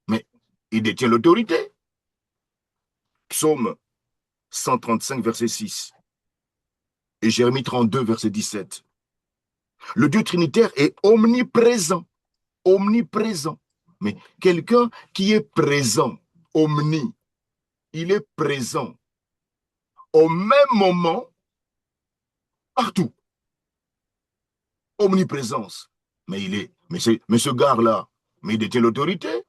Mais il détient l'autorité. Psaume 135, verset 6. Et Jérémie 32, verset 17. Le Dieu trinitaire est omniprésent. Omniprésent. Mais quelqu'un qui est présent, omni, il est présent au même moment, partout. Omniprésence. Mais ce gars-là, mais il détient l'autorité.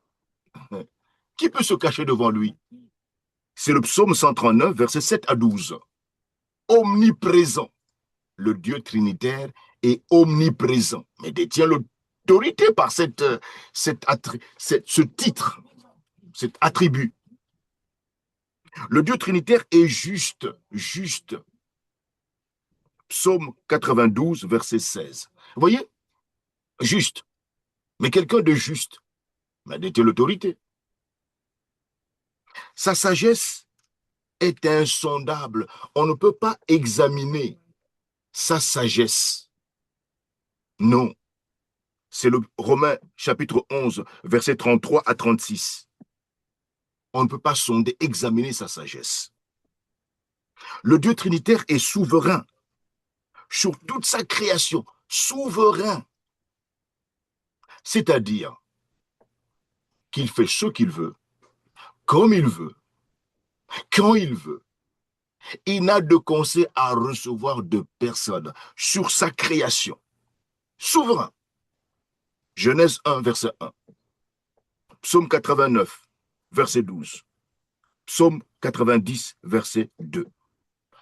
Qui peut se cacher devant lui? C'est le psaume 139, versets 7 à 12. Omniprésent. Le Dieu trinitaire est omniprésent, mais détient l'autorité par ce titre, cet attribut. Le Dieu trinitaire est juste, juste. Psaume 92, verset 16. Vous voyez? Juste. Mais quelqu'un de juste, mais détient l'autorité. Sa sagesse est insondable. On ne peut pas examiner sa sagesse. Non. C'est le Romains chapitre 11, verset 33 à 36. On ne peut pas sonder, examiner sa sagesse. Le Dieu trinitaire est souverain sur toute sa création. Souverain. C'est-à-dire qu'il fait ce qu'il veut, comme il veut, quand il veut. Il n'a de conseil à recevoir de personne sur sa création. Souverain. Genèse 1, verset 1. Psaume 89, verset 12. Psaume 90, verset 2.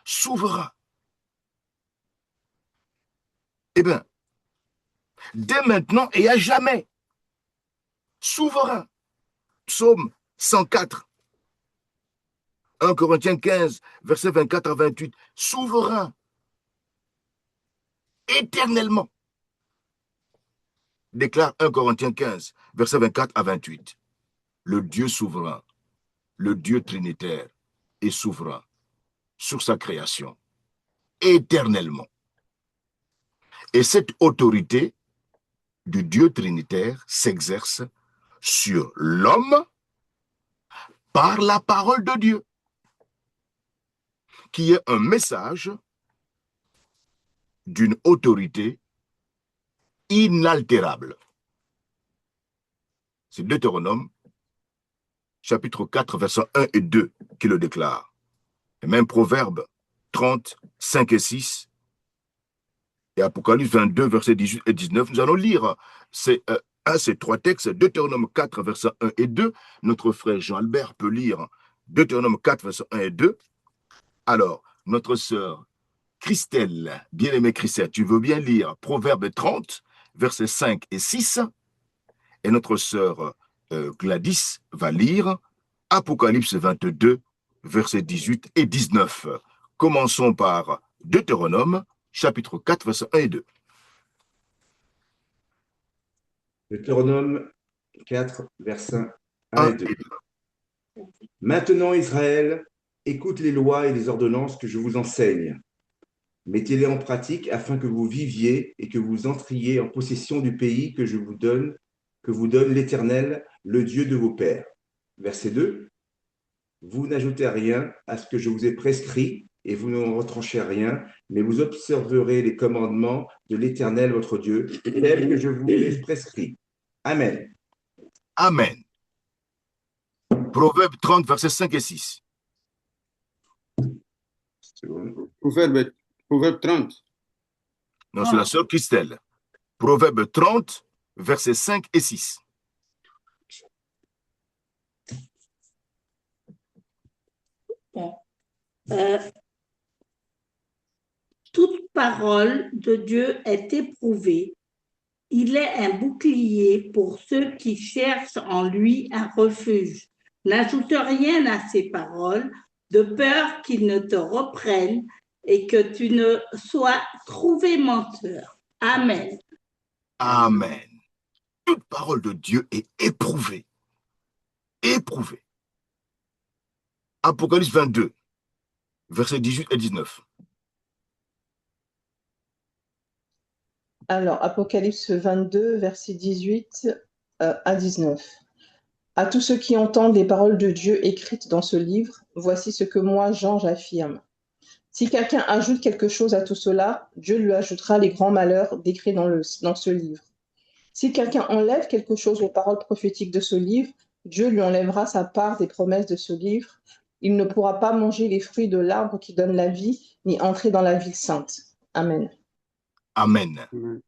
Souverain. Eh bien, dès maintenant et à jamais. Souverain. Psaume 104. 1 Corinthiens 15, verset 24 à 28. Souverain. Éternellement. Déclare 1 Corinthiens 15, verset 24 à 28. Le Dieu souverain, le Dieu trinitaire est souverain sur sa création, éternellement. Et cette autorité du Dieu trinitaire s'exerce sur l'homme par la parole de Dieu, qui est un message d'une autorité inaltérable. C'est Deutéronome, chapitre 4, versets 1 et 2, qui le déclare. Et même Proverbe 30, 5 et 6, et Apocalypse 22, versets 18 et 19. Nous allons lire ces trois textes, Deutéronome 4, versets 1 et 2. Notre frère Jean-Albert peut lire Deutéronome 4, versets 1 et 2. Alors, notre sœur Christelle, bien-aimée Christelle, tu veux bien lire Proverbe 30, versets 5 et 6, et notre sœur Gladys va lire Apocalypse 22, versets 18 et 19. Commençons par Deutéronome, chapitre 4, versets 1 et 2. Deutéronome 4, versets 1 1 et 2. et 2. Maintenant, Israël, écoute les lois et les ordonnances que je vous enseigne. Mettez-les en pratique afin que vous viviez et que vous entriez en possession du pays que vous donne l'Éternel, le Dieu de vos pères. Verset 2. Vous n'ajoutez rien à ce que je vous ai prescrit et vous ne retranchez rien, mais vous observerez les commandements de l'Éternel, votre Dieu, tels que je vous ai prescrits. Amen. Amen. Proverbe 30, versets 5 et 6. Proverbe 30. Non, c'est la sœur Christelle. Proverbe 30, versets 5 et 6. Toute parole de Dieu est éprouvée. Il est un bouclier pour ceux qui cherchent en lui un refuge. N'ajoute rien à ces paroles, de peur qu'ils ne te reprennent et que tu ne sois trouvé menteur. Amen. Amen. Toute parole de Dieu est éprouvée. Éprouvée. Apocalypse 22, versets 18 et 19. Alors, Apocalypse 22, versets 18 à 19. À tous ceux qui entendent les paroles de Dieu écrites dans ce livre, voici ce que moi, Jean, j'affirme. Si quelqu'un ajoute quelque chose à tout cela, Dieu lui ajoutera les grands malheurs décrits dans ce livre. Si quelqu'un enlève quelque chose aux paroles prophétiques de ce livre, Dieu lui enlèvera sa part des promesses de ce livre. Il ne pourra pas manger les fruits de l'arbre qui donne la vie, ni entrer dans la ville sainte. Amen. Amen. Amen.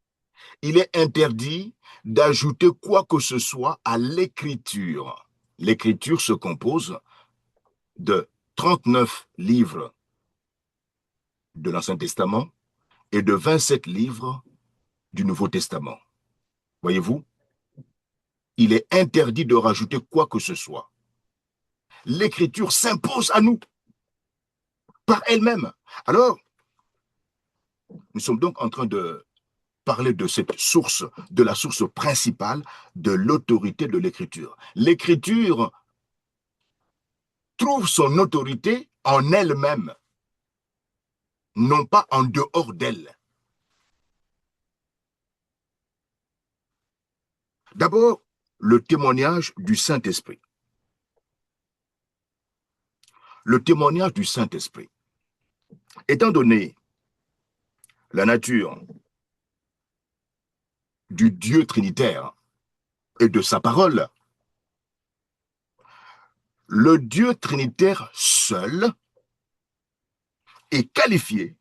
Il est interdit d'ajouter quoi que ce soit à l'écriture. L'écriture se compose de 39 livres de l'Ancien Testament et de 27 livres du Nouveau Testament. Voyez-vous, il est interdit de rajouter quoi que ce soit. L'écriture s'impose à nous par elle-même. Alors, nous sommes donc en train de parler de cette source, de la source principale de l'autorité de l'écriture. L'écriture trouve son autorité en elle-même, non pas en dehors d'elle. D'abord, le témoignage du Saint-Esprit. Le témoignage du Saint-Esprit. Étant donné la nature du Dieu trinitaire et de sa parole, le Dieu trinitaire seul est qualifié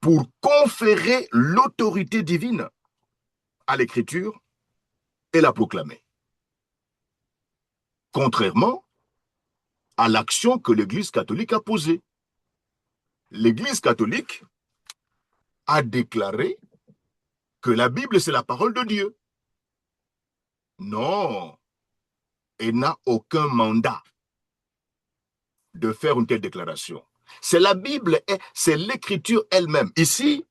pour conférer l'autorité divine à l'écriture et la proclamer. Contrairement à l'action que l'Église catholique a posée. L'Église catholique a déclaré que la Bible, c'est la parole de Dieu. Non, elle n'a aucun mandat de faire une telle déclaration. C'est la Bible, c'est l'écriture elle-même. Ici,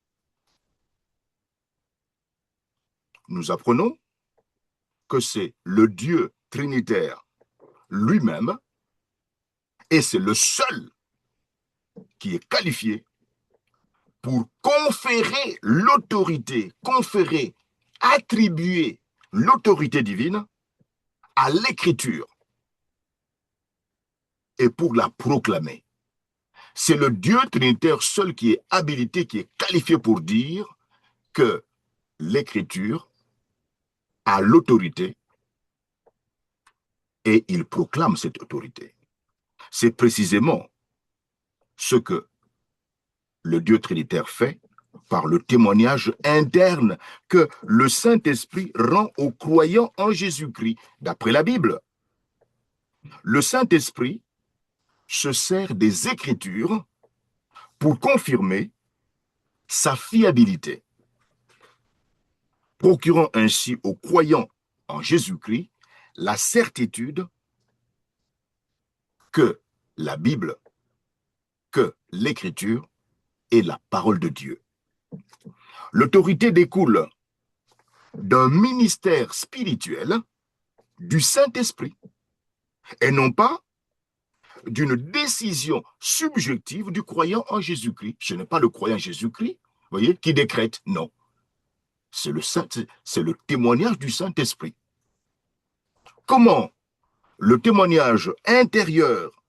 nous apprenons que c'est le Dieu trinitaire lui-même, et c'est le seul qui est qualifié pour conférer l'autorité, attribuer l'autorité divine à l'écriture et pour la proclamer. C'est le Dieu trinitaire seul qui est habilité, qui est qualifié pour dire que l'écriture a l'autorité et il proclame cette autorité. C'est précisément ce que le Dieu trinitaire fait par le témoignage interne que le Saint-Esprit rend aux croyants en Jésus-Christ, d'après la Bible. Le Saint-Esprit se sert des Écritures pour confirmer sa fiabilité, procurant ainsi aux croyants en Jésus-Christ la certitude que la Bible, que l'Écriture est la parole de Dieu. L'autorité découle d'un ministère spirituel du Saint-Esprit et non pas d'une décision subjective du croyant en Jésus-Christ. Ce n'est pas le croyant en Jésus-Christ, voyez, qui décrète, non. C'est le témoignage du Saint-Esprit. Comment le témoignage intérieur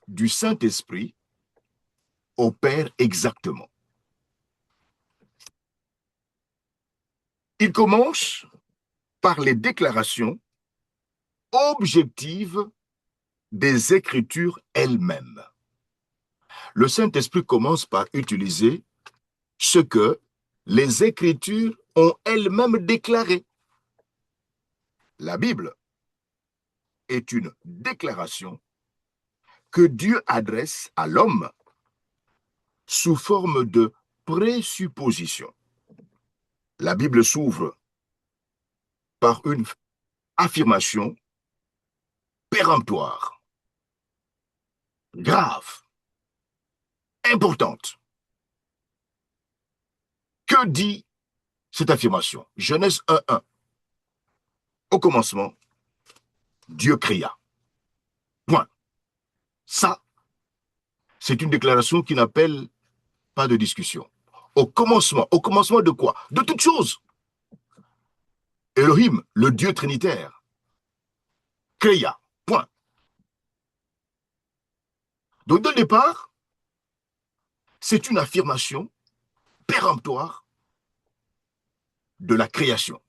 du Saint-Esprit opère exactement? Il commence par les déclarations objectives des Écritures elles-mêmes. Le Saint-Esprit commence par utiliser ce que les Écritures ont elles-mêmes déclaré. La Bible est une déclaration que Dieu adresse à l'homme sous forme de présupposition. La Bible s'ouvre par une affirmation péremptoire, grave, importante. Que dit cette affirmation? Genèse 1:1. Au commencement, Dieu créa. Point. Ça, c'est une déclaration qui n'appelle pas de discussion. Au commencement de quoi? De toutes choses. Elohim, le Dieu trinitaire, créa. Point. Donc, dès le départ, c'est une affirmation péremptoire de la création.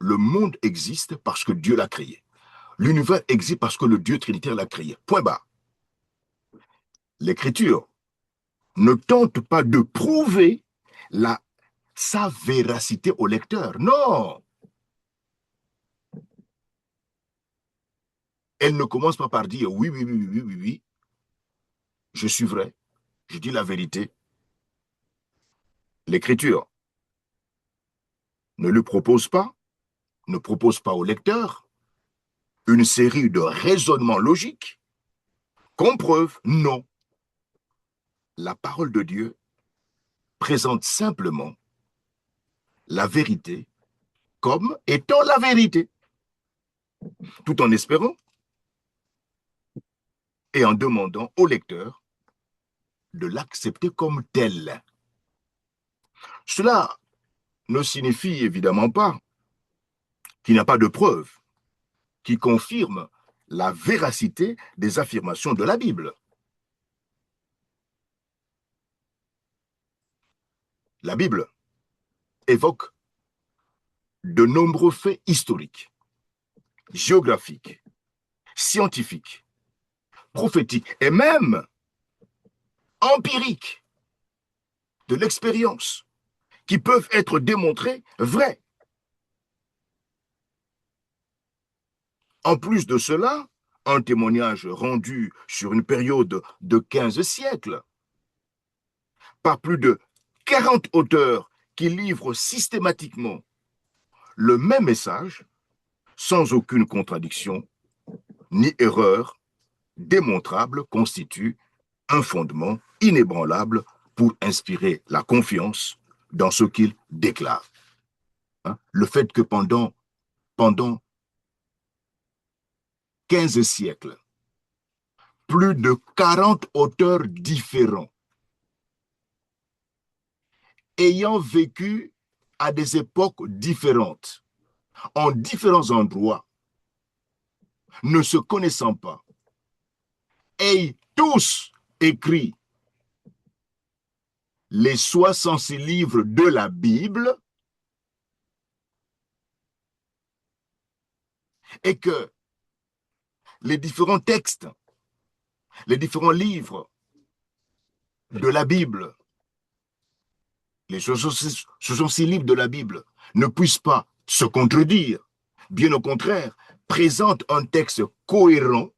Le monde existe parce que Dieu l'a créé. L'univers existe parce que le Dieu trinitaire l'a créé. Point barre. L'Écriture ne tente pas de prouver sa véracité au lecteur. Non. Elle ne commence pas par dire oui, oui, oui, oui, oui, oui, je suis vrai, je dis la vérité. L'Écriture ne propose pas au lecteur une série de raisonnements logiques comme preuve. Non. La parole de Dieu présente simplement la vérité comme étant la vérité, tout en espérant et en demandant au lecteur de l'accepter comme tel. Cela ne signifie évidemment pas qu'il n'y a pas de preuves qui confirment la véracité des affirmations de la Bible. La Bible évoque de nombreux faits historiques, géographiques, scientifiques, prophétiques et même empiriques de l'expérience qui peuvent être démontrés vrais. En plus de cela, un témoignage rendu sur une période de 15 siècles par plus de 40 auteurs qui livrent systématiquement le même message, sans aucune contradiction ni erreur démontrable, constitue un fondement inébranlable pour inspirer la confiance dans ce qu'il déclare. Le fait que pendant 15 siècles, plus de 40 auteurs différents ayant vécu à des époques différentes, en différents endroits, ne se connaissant pas, aient tous écrit les 66 livres de la Bible et que les différents textes, les différents livres de la Bible, les 66 livres de la Bible ne puissent pas se contredire, bien au contraire, présentent un texte cohérent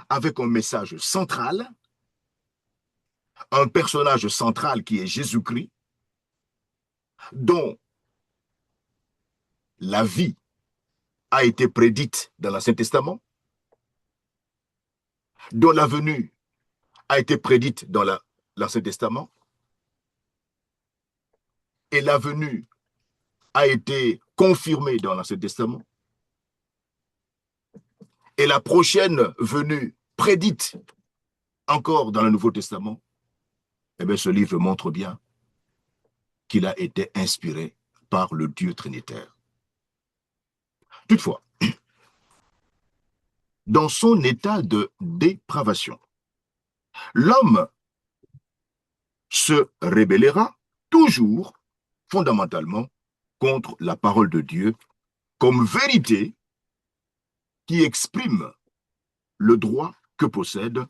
avec un message central, un personnage central qui est Jésus-Christ, dont la vie a été prédite dans l'Ancien Testament, dont la venue a été prédite dans l'Ancien Testament, et la venue a été confirmée dans l'Ancien Testament, et la prochaine venue prédite encore dans le Nouveau Testament, eh bien, ce livre montre bien qu'il a été inspiré par le Dieu trinitaire. Toutefois, dans son état de dépravation, l'homme se rébellera toujours, fondamentalement, contre la parole de Dieu comme vérité qui exprime le droit que possède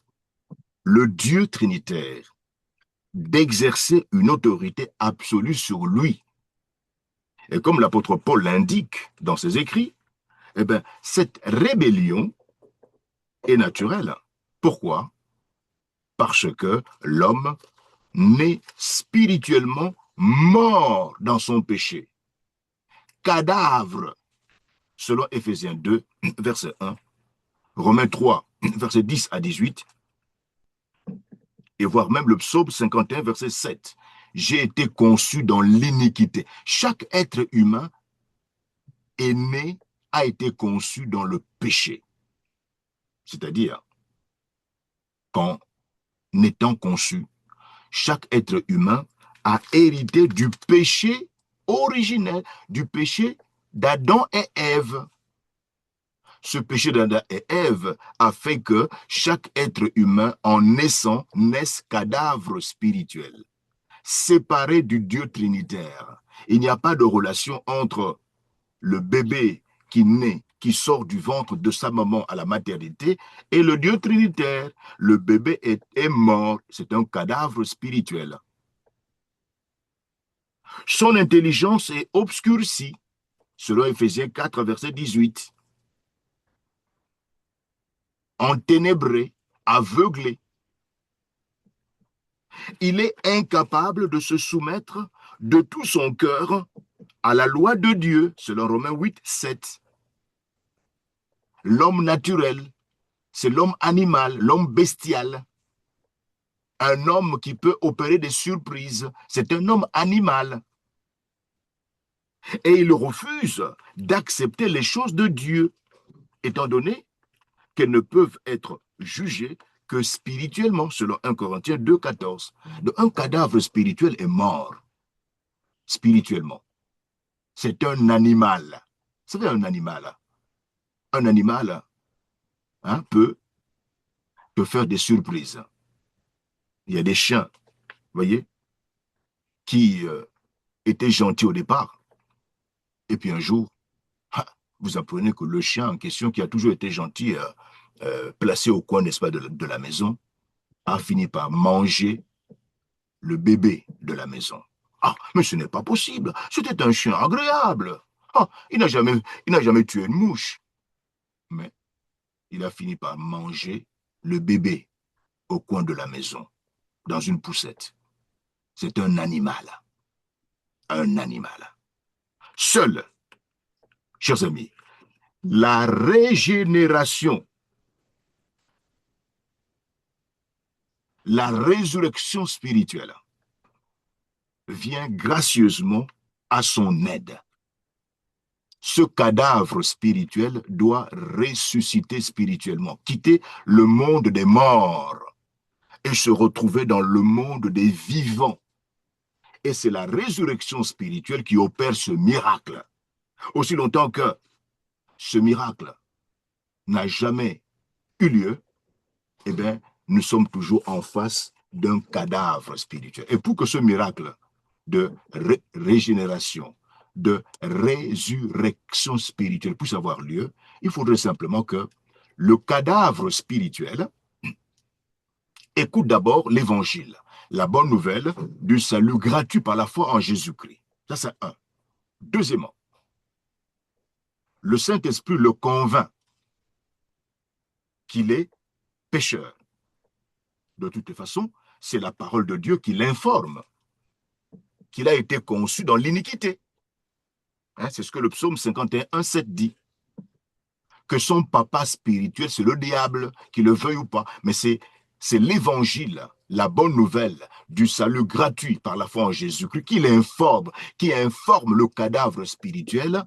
le Dieu trinitaire d'exercer une autorité absolue sur lui. Et comme l'apôtre Paul l'indique dans ses écrits, eh bien, cette rébellion est naturelle. Pourquoi? Parce que l'homme n'est spirituellement mort dans son péché. Cadavre, selon Éphésiens 2, verset 1, Romains 3, verset 10 à 18, et voire même le psaume 51, verset 7. J'ai été conçu dans l'iniquité. Chaque être humain est né, a été conçu dans le péché. C'est-à-dire, qu'en étant conçu, chaque être humain a hérité du péché originel, du péché d'Adam et Ève. Ce péché d'Adam et Ève a fait que chaque être humain, en naissant, naisse cadavre spirituel, séparé du Dieu trinitaire. Il n'y a pas de relation entre le bébé qui naît, qui sort du ventre de sa maman à la maternité, et le Dieu trinitaire. Le bébé est mort, c'est un cadavre spirituel. Son intelligence est obscurcie, selon Éphésiens 4, verset 18. Enténébré, aveuglé. Il est incapable de se soumettre de tout son cœur à la loi de Dieu, selon Romains 8, 7. L'homme naturel, c'est l'homme animal, l'homme bestial. Un homme qui peut opérer des surprises, c'est un homme animal. Et il refuse d'accepter les choses de Dieu, étant donné qu'elles ne peuvent être jugées que spirituellement, selon 1 Corinthiens 2, 14. Donc, un cadavre spirituel est mort, spirituellement. C'est un animal. Vous savez, un animal hein, peut faire des surprises. Il y a des chiens, vous voyez, qui étaient gentils au départ. Et puis un jour, vous apprenez que le chien en question, qui a toujours été gentil, placé au coin, n'est-ce pas, de la maison, a fini par manger le bébé de la maison. Ah, mais ce n'est pas possible. C'était un chien agréable. Ah, il n'a jamais tué une mouche. Mais il a fini par manger le bébé au coin de la maison, dans une poussette. C'est un animal. Un animal. Seul, chers amis, la régénération, la résurrection spirituelle vient gracieusement à son aide. Ce cadavre spirituel doit ressusciter spirituellement, quitter le monde des morts et se retrouver dans le monde des vivants. Et c'est la résurrection spirituelle qui opère ce miracle. Aussi longtemps que ce miracle n'a jamais eu lieu, eh bien, nous sommes toujours en face d'un cadavre spirituel. Et pour que ce miracle de régénération, de résurrection spirituelle puisse avoir lieu, il faudrait simplement que le cadavre spirituel écoute d'abord l'évangile, la bonne nouvelle du salut gratuit par la foi en Jésus-Christ. Ça, c'est un. Deuxièmement, le Saint-Esprit le convainc qu'il est pécheur. De toute façon, c'est la parole de Dieu qui l'informe qu'il a été conçu dans l'iniquité. Hein, c'est ce que le psaume 51:7 dit. Que son papa spirituel, c'est le diable, qu'il le veuille ou pas. Mais c'est l'évangile, la bonne nouvelle du salut gratuit par la foi en Jésus-Christ qui informe le cadavre spirituel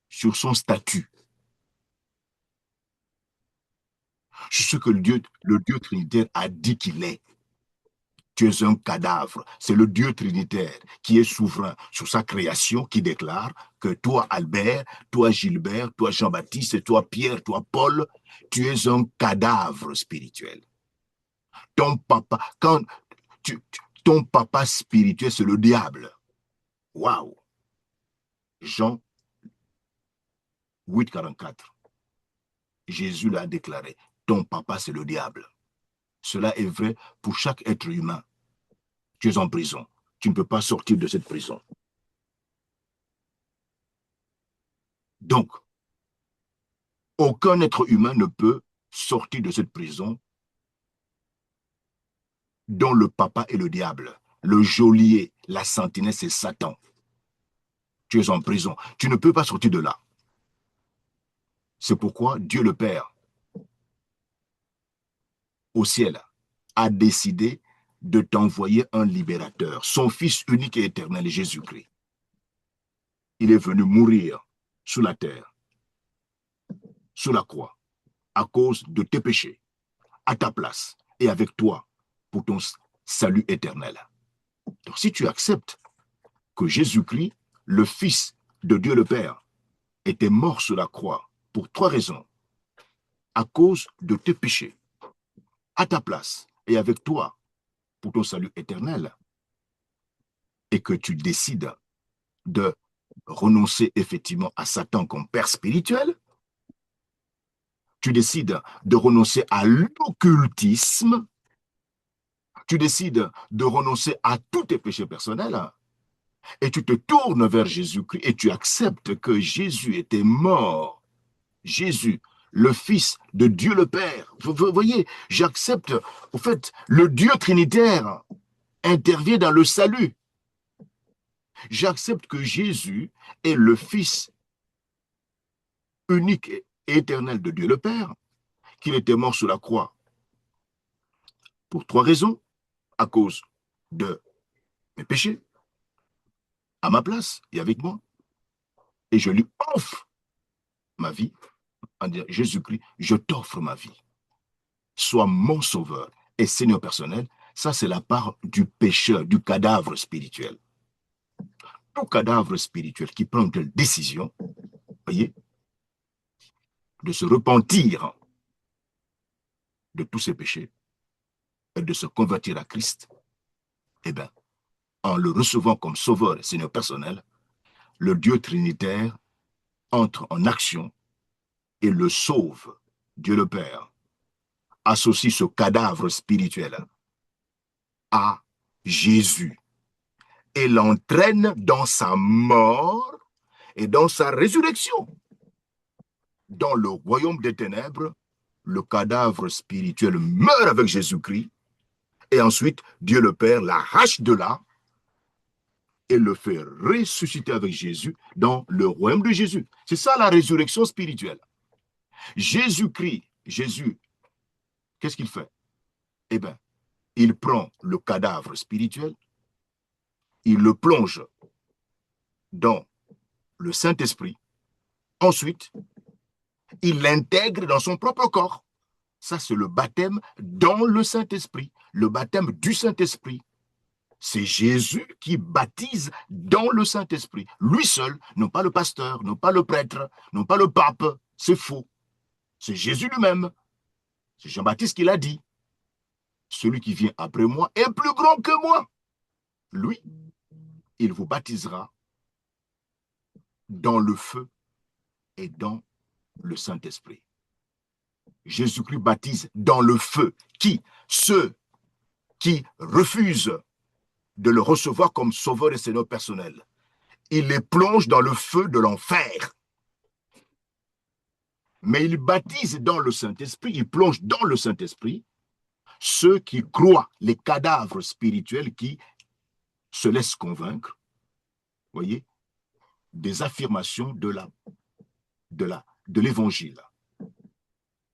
sur son statut. Sur ce que le Dieu trinitaire a dit qu'il est. Tu es un cadavre. C'est le Dieu trinitaire qui est souverain sur sa création, qui déclare que toi, Albert, toi, Gilbert, toi, Jean-Baptiste, toi, Pierre, toi, Paul, tu es un cadavre spirituel. Ton papa, ton papa spirituel, c'est le diable. Waouh! Jean 8:44. Jésus l'a déclaré. Ton papa, c'est le diable. Cela est vrai pour chaque être humain. Tu es en prison. Tu ne peux pas sortir de cette prison. Donc, aucun être humain ne peut sortir de cette prison dont le papa est le diable. Le geôlier, la sentinelle, c'est Satan. Tu es en prison. Tu ne peux pas sortir de là. C'est pourquoi Dieu le Père, au ciel, a décidé de t'envoyer un libérateur, son Fils unique et éternel, Jésus-Christ. Il est venu mourir sous la terre, sous la croix, à cause de tes péchés, à ta place et avec toi pour ton salut éternel. Donc si tu acceptes que Jésus-Christ, le Fils de Dieu le Père, était mort sur la croix pour 3 raisons. À cause de tes péchés, à ta place et avec toi pour ton salut éternel, et que tu décides de renoncer effectivement à Satan comme père spirituel, tu décides de renoncer à l'occultisme, tu décides de renoncer à tous tes péchés personnels, et tu te tournes vers Jésus-Christ et tu acceptes que Jésus était mort. Jésus, le Fils de Dieu le Père. Vous voyez, j'accepte, au fait, le Dieu trinitaire intervient dans le salut. J'accepte que Jésus est le Fils unique et éternel de Dieu le Père, qu'il était mort sur la croix pour 3 raisons, à cause de mes péchés, à ma place et avec moi, et je lui offre ma vie, en disant, Jésus-Christ, je t'offre ma vie, sois mon sauveur et Seigneur personnel. Ça, c'est la part du pécheur, du cadavre spirituel. Tout cadavre spirituel qui prend une telle décision, voyez, de se repentir de tous ses péchés et de se convertir à Christ, eh bien, en le recevant comme sauveur et Seigneur personnel, le Dieu trinitaire entre en action et le sauve. Dieu le Père associe ce cadavre spirituel à Jésus et l'entraîne dans sa mort et dans sa résurrection. Dans le royaume des ténèbres, le cadavre spirituel meurt avec Jésus-Christ et ensuite Dieu le Père l'arrache de là et le fait ressusciter avec Jésus dans le royaume de Jésus. C'est ça la résurrection spirituelle. Jésus-Christ, Jésus, qu'est-ce qu'il fait? Eh bien, il prend le cadavre spirituel, il le plonge dans le Saint-Esprit. Ensuite, il l'intègre dans son propre corps. Ça, c'est le baptême dans le Saint-Esprit, le baptême du Saint-Esprit. C'est Jésus qui baptise dans le Saint-Esprit. Lui seul, non pas le pasteur, non pas le prêtre, non pas le pape. C'est faux. C'est Jésus lui-même. C'est Jean-Baptiste qui l'a dit. Celui qui vient après moi est plus grand que moi. Lui, il vous baptisera dans le feu et dans le Saint-Esprit. Jésus-Christ baptise dans le feu. Qui? Ceux qui refusent de le recevoir comme sauveur et Seigneur personnel. Il les plonge dans le feu de l'enfer. Mais il baptise dans le Saint-Esprit, il plonge dans le Saint-Esprit ceux qui croient, les cadavres spirituels qui se laissent convaincre, voyez, des affirmations de l'évangile,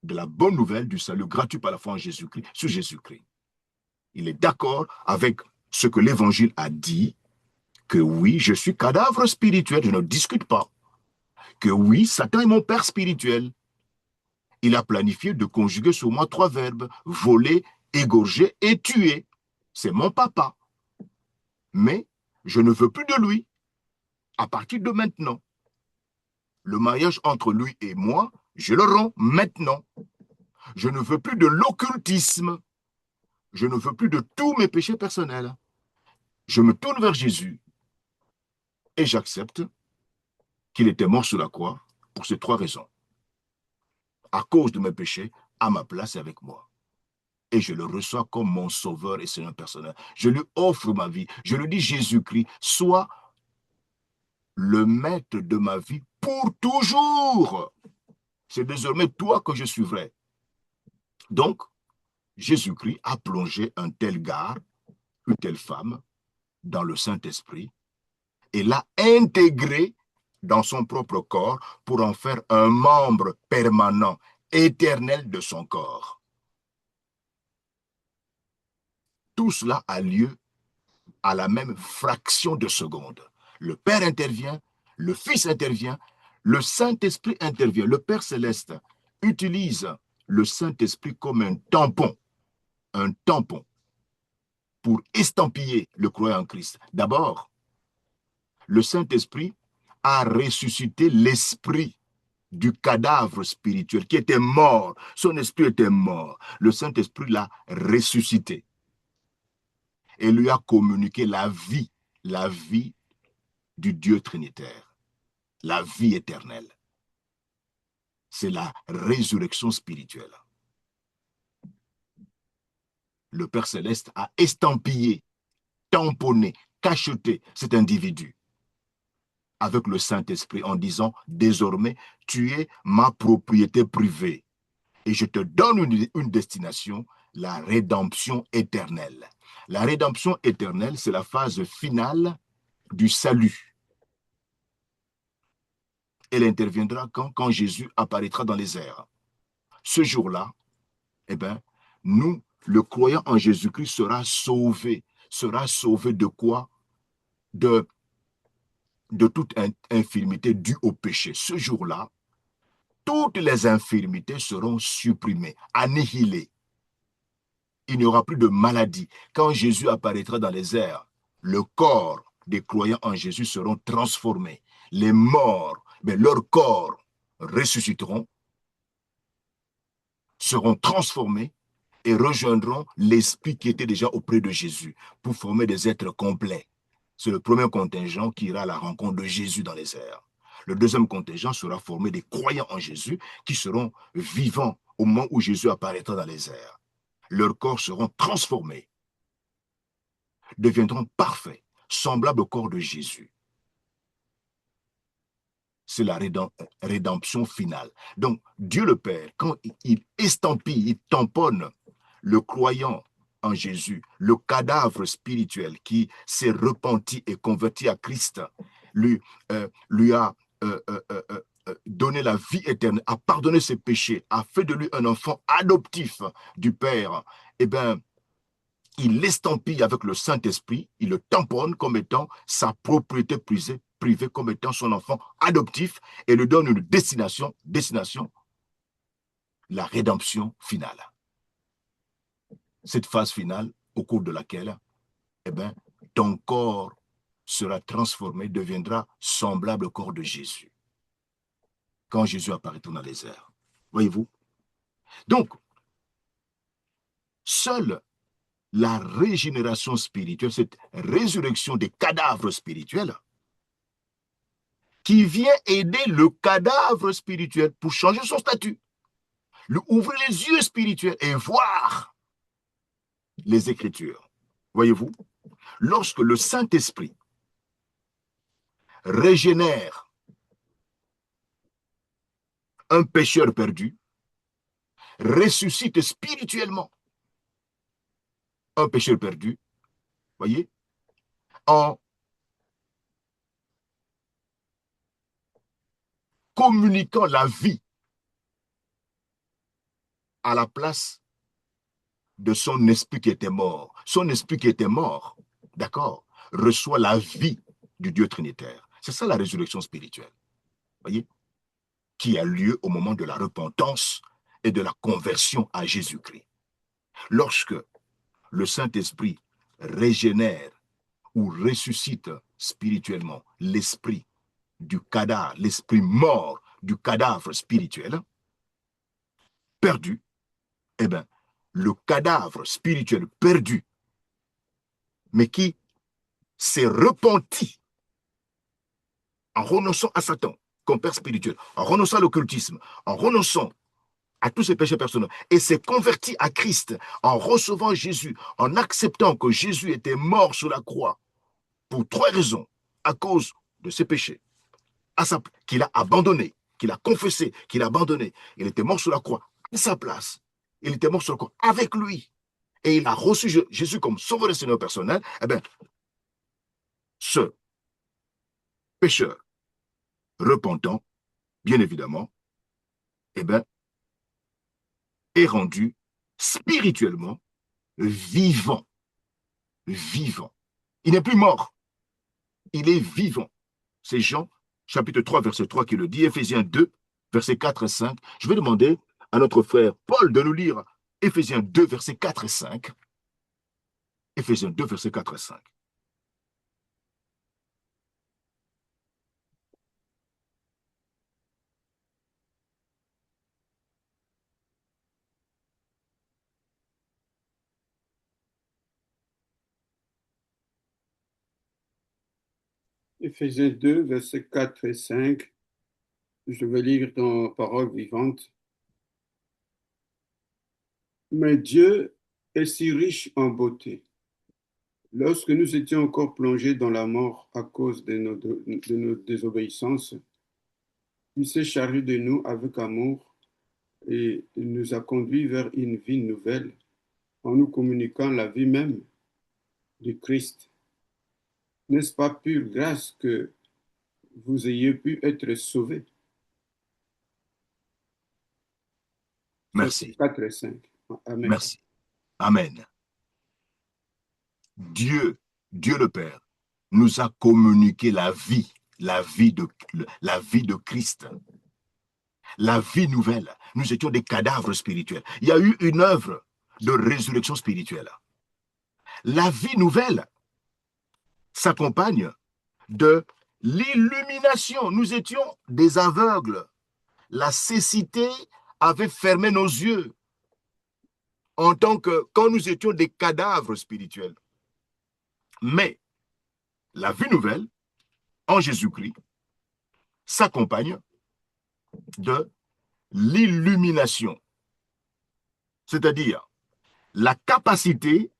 de la bonne nouvelle du salut gratuit par la foi en Jésus-Christ, sur Jésus-Christ. Il est d'accord avec ce que l'évangile a dit, que oui, je suis cadavre spirituel, je ne discute pas, que oui, Satan est mon père spirituel. Il a planifié de conjuguer sur moi 3 verbes, voler, égorger et tuer. C'est mon papa. Mais je ne veux plus de lui à partir de maintenant. Le mariage entre lui et moi, je le romps maintenant. Je ne veux plus de l'occultisme. Je ne veux plus de tous mes péchés personnels. Je me tourne vers Jésus et j'accepte qu'il était mort sur la croix pour ces 3 raisons. À cause de mes péchés, à ma place et avec moi. Et je le reçois comme mon sauveur et Seigneur personnel. Je lui offre ma vie. Je lui dis, Jésus-Christ, sois le maître de ma vie pour toujours. C'est désormais toi que je suivrai. Donc, Jésus-Christ a plongé un tel gars, une telle femme, dans le Saint-Esprit et l'a intégré dans son propre corps pour en faire un membre permanent, éternel de son corps. Tout cela a lieu à la même fraction de seconde. Le Père intervient, le Fils intervient, le Saint-Esprit intervient. Le Père céleste utilise le Saint-Esprit comme un tampon pour estampiller le croyant en Christ. D'abord, le Saint-Esprit a ressuscité l'esprit du cadavre spirituel qui était mort. Son esprit était mort. Le Saint-Esprit l'a ressuscité et lui a communiqué la vie du Dieu trinitaire, la vie éternelle. C'est la résurrection spirituelle. Le Père Céleste a estampillé, tamponné, cacheté cet individu avec le Saint-Esprit en disant, désormais, tu es ma propriété privée et je te donne une destination, la rédemption éternelle. La rédemption éternelle, c'est la phase finale du salut. Elle interviendra quand Jésus apparaîtra dans les airs. Ce jour-là, eh bien, nous, le croyant en Jésus-Christ sera sauvé. Sera sauvé de quoi? De toute infirmité due au péché. Ce jour-là, toutes les infirmités seront supprimées, annihilées. Il n'y aura plus de maladie. Quand Jésus apparaîtra dans les airs, le corps des croyants en Jésus seront transformés. Les morts, mais leurs corps ressusciteront, seront transformés et rejoindront l'esprit qui était déjà auprès de Jésus pour former des êtres complets. C'est le premier contingent qui ira à la rencontre de Jésus dans les airs. Le deuxième contingent sera formé des croyants en Jésus qui seront vivants au moment où Jésus apparaîtra dans les airs. Leurs corps seront transformés, deviendront parfaits, semblables au corps de Jésus. C'est la rédemption finale. Donc, Dieu le Père, quand il estampille, il tamponne le croyant en Jésus, le cadavre spirituel qui s'est repenti et converti à Christ, lui a donné la vie éternelle, a pardonné ses péchés, a fait de lui un enfant adoptif du Père, eh bien, il l'estampille avec le Saint-Esprit, il le tamponne comme étant sa propriété privée comme étant son enfant adoptif et lui donne une destination, la rédemption finale. Cette phase finale au cours de laquelle, eh bien, ton corps sera transformé, deviendra semblable au corps de Jésus. Quand Jésus apparaîtra dans les airs. Voyez-vous? Donc, seule la régénération spirituelle, cette résurrection des cadavres spirituels, qui vient aider le cadavre spirituel pour changer son statut, lui ouvrir les yeux spirituels et voir les Écritures. Voyez-vous, lorsque le Saint-Esprit régénère un pécheur perdu, ressuscite spirituellement un pécheur perdu, voyez, en communiquant la vie à la place de son esprit qui était mort. Son esprit qui était mort, d'accord, reçoit la vie du Dieu trinitaire. C'est ça la résurrection spirituelle, voyez, qui a lieu au moment de la repentance et de la conversion à Jésus-Christ. Lorsque le Saint-Esprit régénère ou ressuscite spirituellement l'esprit du cadavre, l'esprit mort du cadavre spirituel, perdu, eh bien, le cadavre spirituel perdu, mais qui s'est repenti en renonçant à Satan comme père spirituel, en renonçant à l'occultisme, en renonçant à tous ses péchés personnels, et s'est converti à Christ en recevant Jésus, en acceptant que Jésus était mort sur la croix pour 3 raisons, à cause de ses péchés, qu'il a abandonné, qu'il a confessé, qu'il a abandonné. Il était mort sur la croix à sa place. Il était mort sur la croix avec lui. Et il a reçu Jésus comme sauveur et Seigneur personnel. Eh bien, ce pécheur repentant, bien évidemment, eh bien, est rendu spirituellement vivant. Vivant. Il n'est plus mort. Il est vivant. C'est Jean, chapitre 3, verset 3 qui le dit, Éphésiens 2, versets 4 et 5. Je vais demander à notre frère Paul de nous lire Éphésiens 2, versets 4 et 5. Éphésiens 2, versets 4 et 5. Éphésiens 2, versets 4 et 5. Je vais lire dans Parole vivante. Mais Dieu est si riche en beauté. Lorsque nous étions encore plongés dans la mort à cause de nos désobéissances, il s'est chargé de nous avec amour et il nous a conduits vers une vie nouvelle en nous communiquant la vie même du Christ. N'est-ce pas pure grâce que vous ayez pu être sauvés? Merci. 4 et 5. Amen. Merci. Amen. Dieu le Père, nous a communiqué la vie de Christ, la vie nouvelle. Nous étions des cadavres spirituels. Il y a eu une œuvre de résurrection spirituelle. La vie nouvelle s'accompagne de l'illumination. Nous étions des aveugles. La cécité avait fermé nos yeux quand nous étions des cadavres spirituels. Mais la vie nouvelle en Jésus-Christ s'accompagne de l'illumination, c'est-à-dire la capacité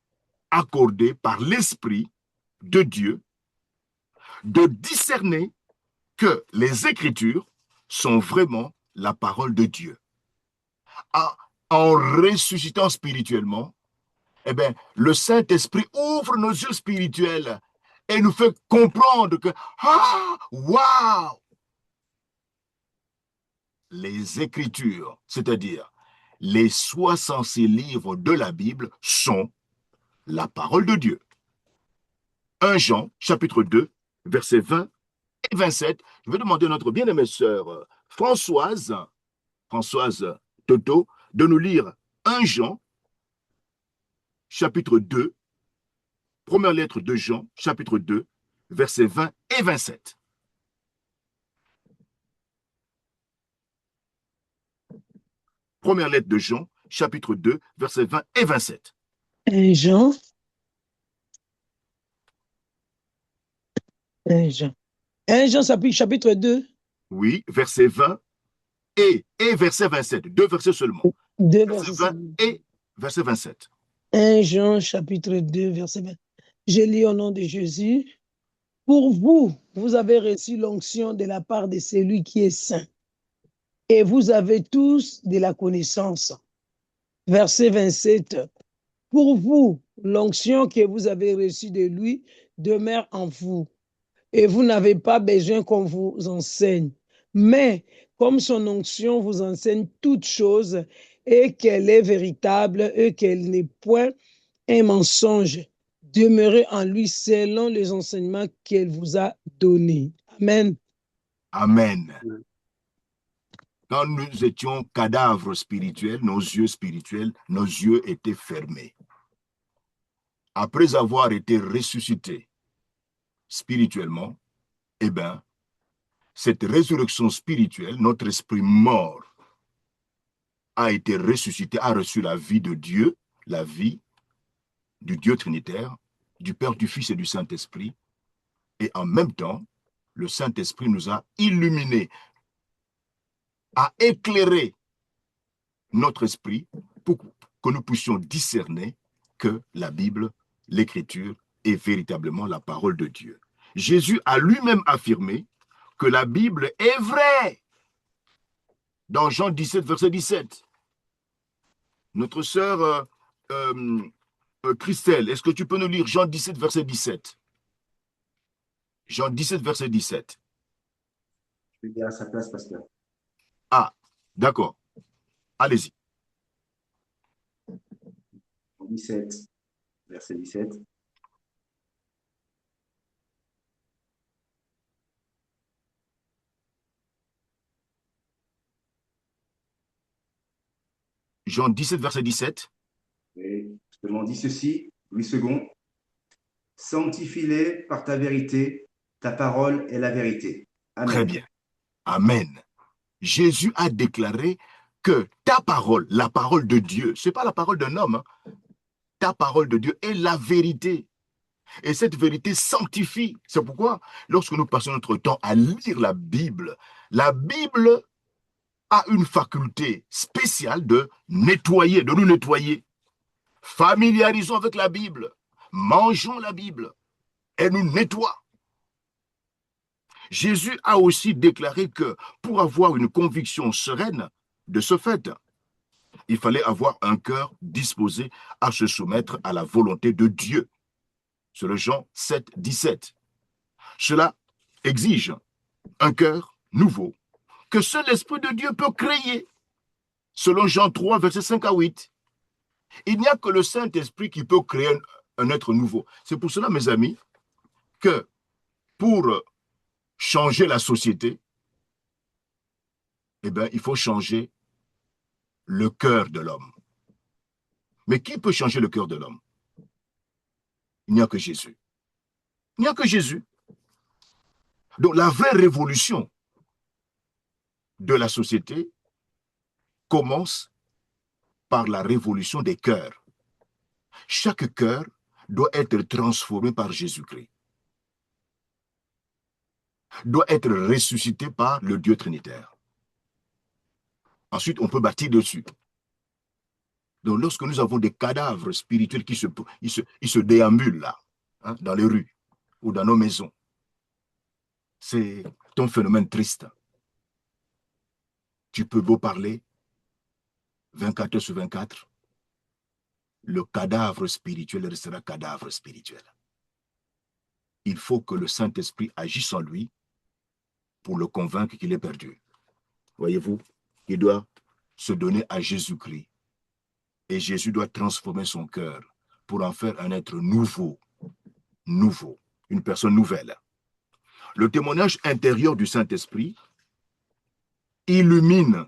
accordée par l'Esprit de Dieu de discerner que les Écritures sont vraiment la parole de Dieu. En ressuscitant spirituellement, eh bien, le Saint-Esprit ouvre nos yeux spirituels et nous fait comprendre que, waouh! Les Écritures, c'est-à-dire les 66 livres de la Bible, sont la parole de Dieu. 1 Jean, chapitre 2, versets 20 et 27. Je vais demander à notre bien-aimée sœur Françoise Toto, de nous lire 1 Jean, chapitre 2, première lettre de Jean, chapitre 2, versets 20 et 27. Première lettre de Jean, chapitre 2, versets 20 et 27. 1 Jean. 1 Jean, chapitre 2. Oui, verset 20 et verset 27. 2 versets seulement. 2 verset 20 et verset 27. 1 Jean, chapitre 2, verset 20. Je lis au nom de Jésus. Pour vous, vous avez reçu l'onction de la part de celui qui est saint. Et vous avez tous de la connaissance. Verset 27. Pour vous, l'onction que vous avez reçue de lui demeure en vous. Et vous n'avez pas besoin qu'on vous enseigne. Mais comme son onction vous enseigne toutes choses et qu'elle est véritable et qu'elle n'est point un mensonge, demeurez en lui selon les enseignements qu'elle vous a donnés. Amen. Amen. Quand nous étions cadavres spirituels, nos yeux étaient fermés. Après avoir été ressuscités spirituellement, eh bien, cette résurrection spirituelle, notre esprit mort a été ressuscité, a reçu la vie de Dieu, la vie du Dieu trinitaire, du Père, du Fils et du Saint-Esprit. Et en même temps, le Saint-Esprit nous a illuminés, a éclairé notre esprit pour que nous puissions discerner que la Bible, l'Écriture, est véritablement la parole de Dieu. Jésus a lui-même affirmé que la Bible est vraie. Dans Jean 17, verset 17. Notre sœur Christelle, est-ce que tu peux nous lire Jean 17, verset 17? Jean 17, verset 17. Je vais dire à sa place, pasteur. Ah, d'accord. Allez-y. 17, verset 17. Jean 17, verset 17. Et justement, dit ceci, Louis II, sanctifie-les par ta vérité, ta parole est la vérité. Amen. Très bien. Amen. Jésus a déclaré que ta parole, la parole de Dieu, ce n'est pas la parole d'un homme, hein, ta parole de Dieu est la vérité. Et cette vérité sanctifie. C'est pourquoi, lorsque nous passons notre temps à lire la Bible a une faculté spéciale de nettoyer, de nous nettoyer. Familiarisons avec la Bible, mangeons la Bible, elle nous nettoie. Jésus a aussi déclaré que pour avoir une conviction sereine de ce fait, il fallait avoir un cœur disposé à se soumettre à la volonté de Dieu. C'est le Jean 7, 17. Cela exige un cœur nouveau que seul l'Esprit de Dieu peut créer. Selon Jean 3, versets 5 à 8. Il n'y a que le Saint-Esprit qui peut créer un être nouveau. C'est pour cela, mes amis, que pour changer la société, eh bien, il faut changer le cœur de l'homme. Mais qui peut changer le cœur de l'homme? Il n'y a que Jésus. Il n'y a que Jésus. Donc, la vraie révolution de la société commence par la révolution des cœurs. Chaque cœur doit être transformé par Jésus-Christ. Doit être ressuscité par le Dieu trinitaire. Ensuite, on peut bâtir dessus. Donc, lorsque nous avons des cadavres spirituels qui se déambulent là, hein, dans les rues ou dans nos maisons, c'est un phénomène triste. Tu peux beau parler 24 heures sur 24, le cadavre spirituel restera cadavre spirituel. Il faut que le Saint-Esprit agisse en lui pour le convaincre qu'il est perdu. Voyez-vous, il doit se donner à Jésus-Christ. Et Jésus doit transformer son cœur pour en faire un être nouveau, une personne nouvelle. Le témoignage intérieur du Saint-Esprit illumine,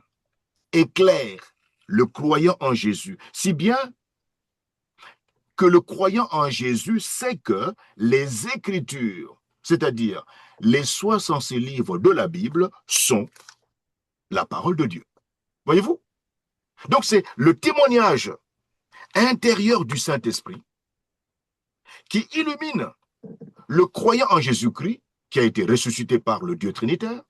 éclaire le croyant en Jésus, si bien que le croyant en Jésus sait que les Écritures, c'est-à-dire les 66 livres de la Bible, sont la parole de Dieu. Voyez-vous? Donc c'est le témoignage intérieur du Saint-Esprit qui illumine le croyant en Jésus-Christ, qui a été ressuscité par le Dieu trinitaire,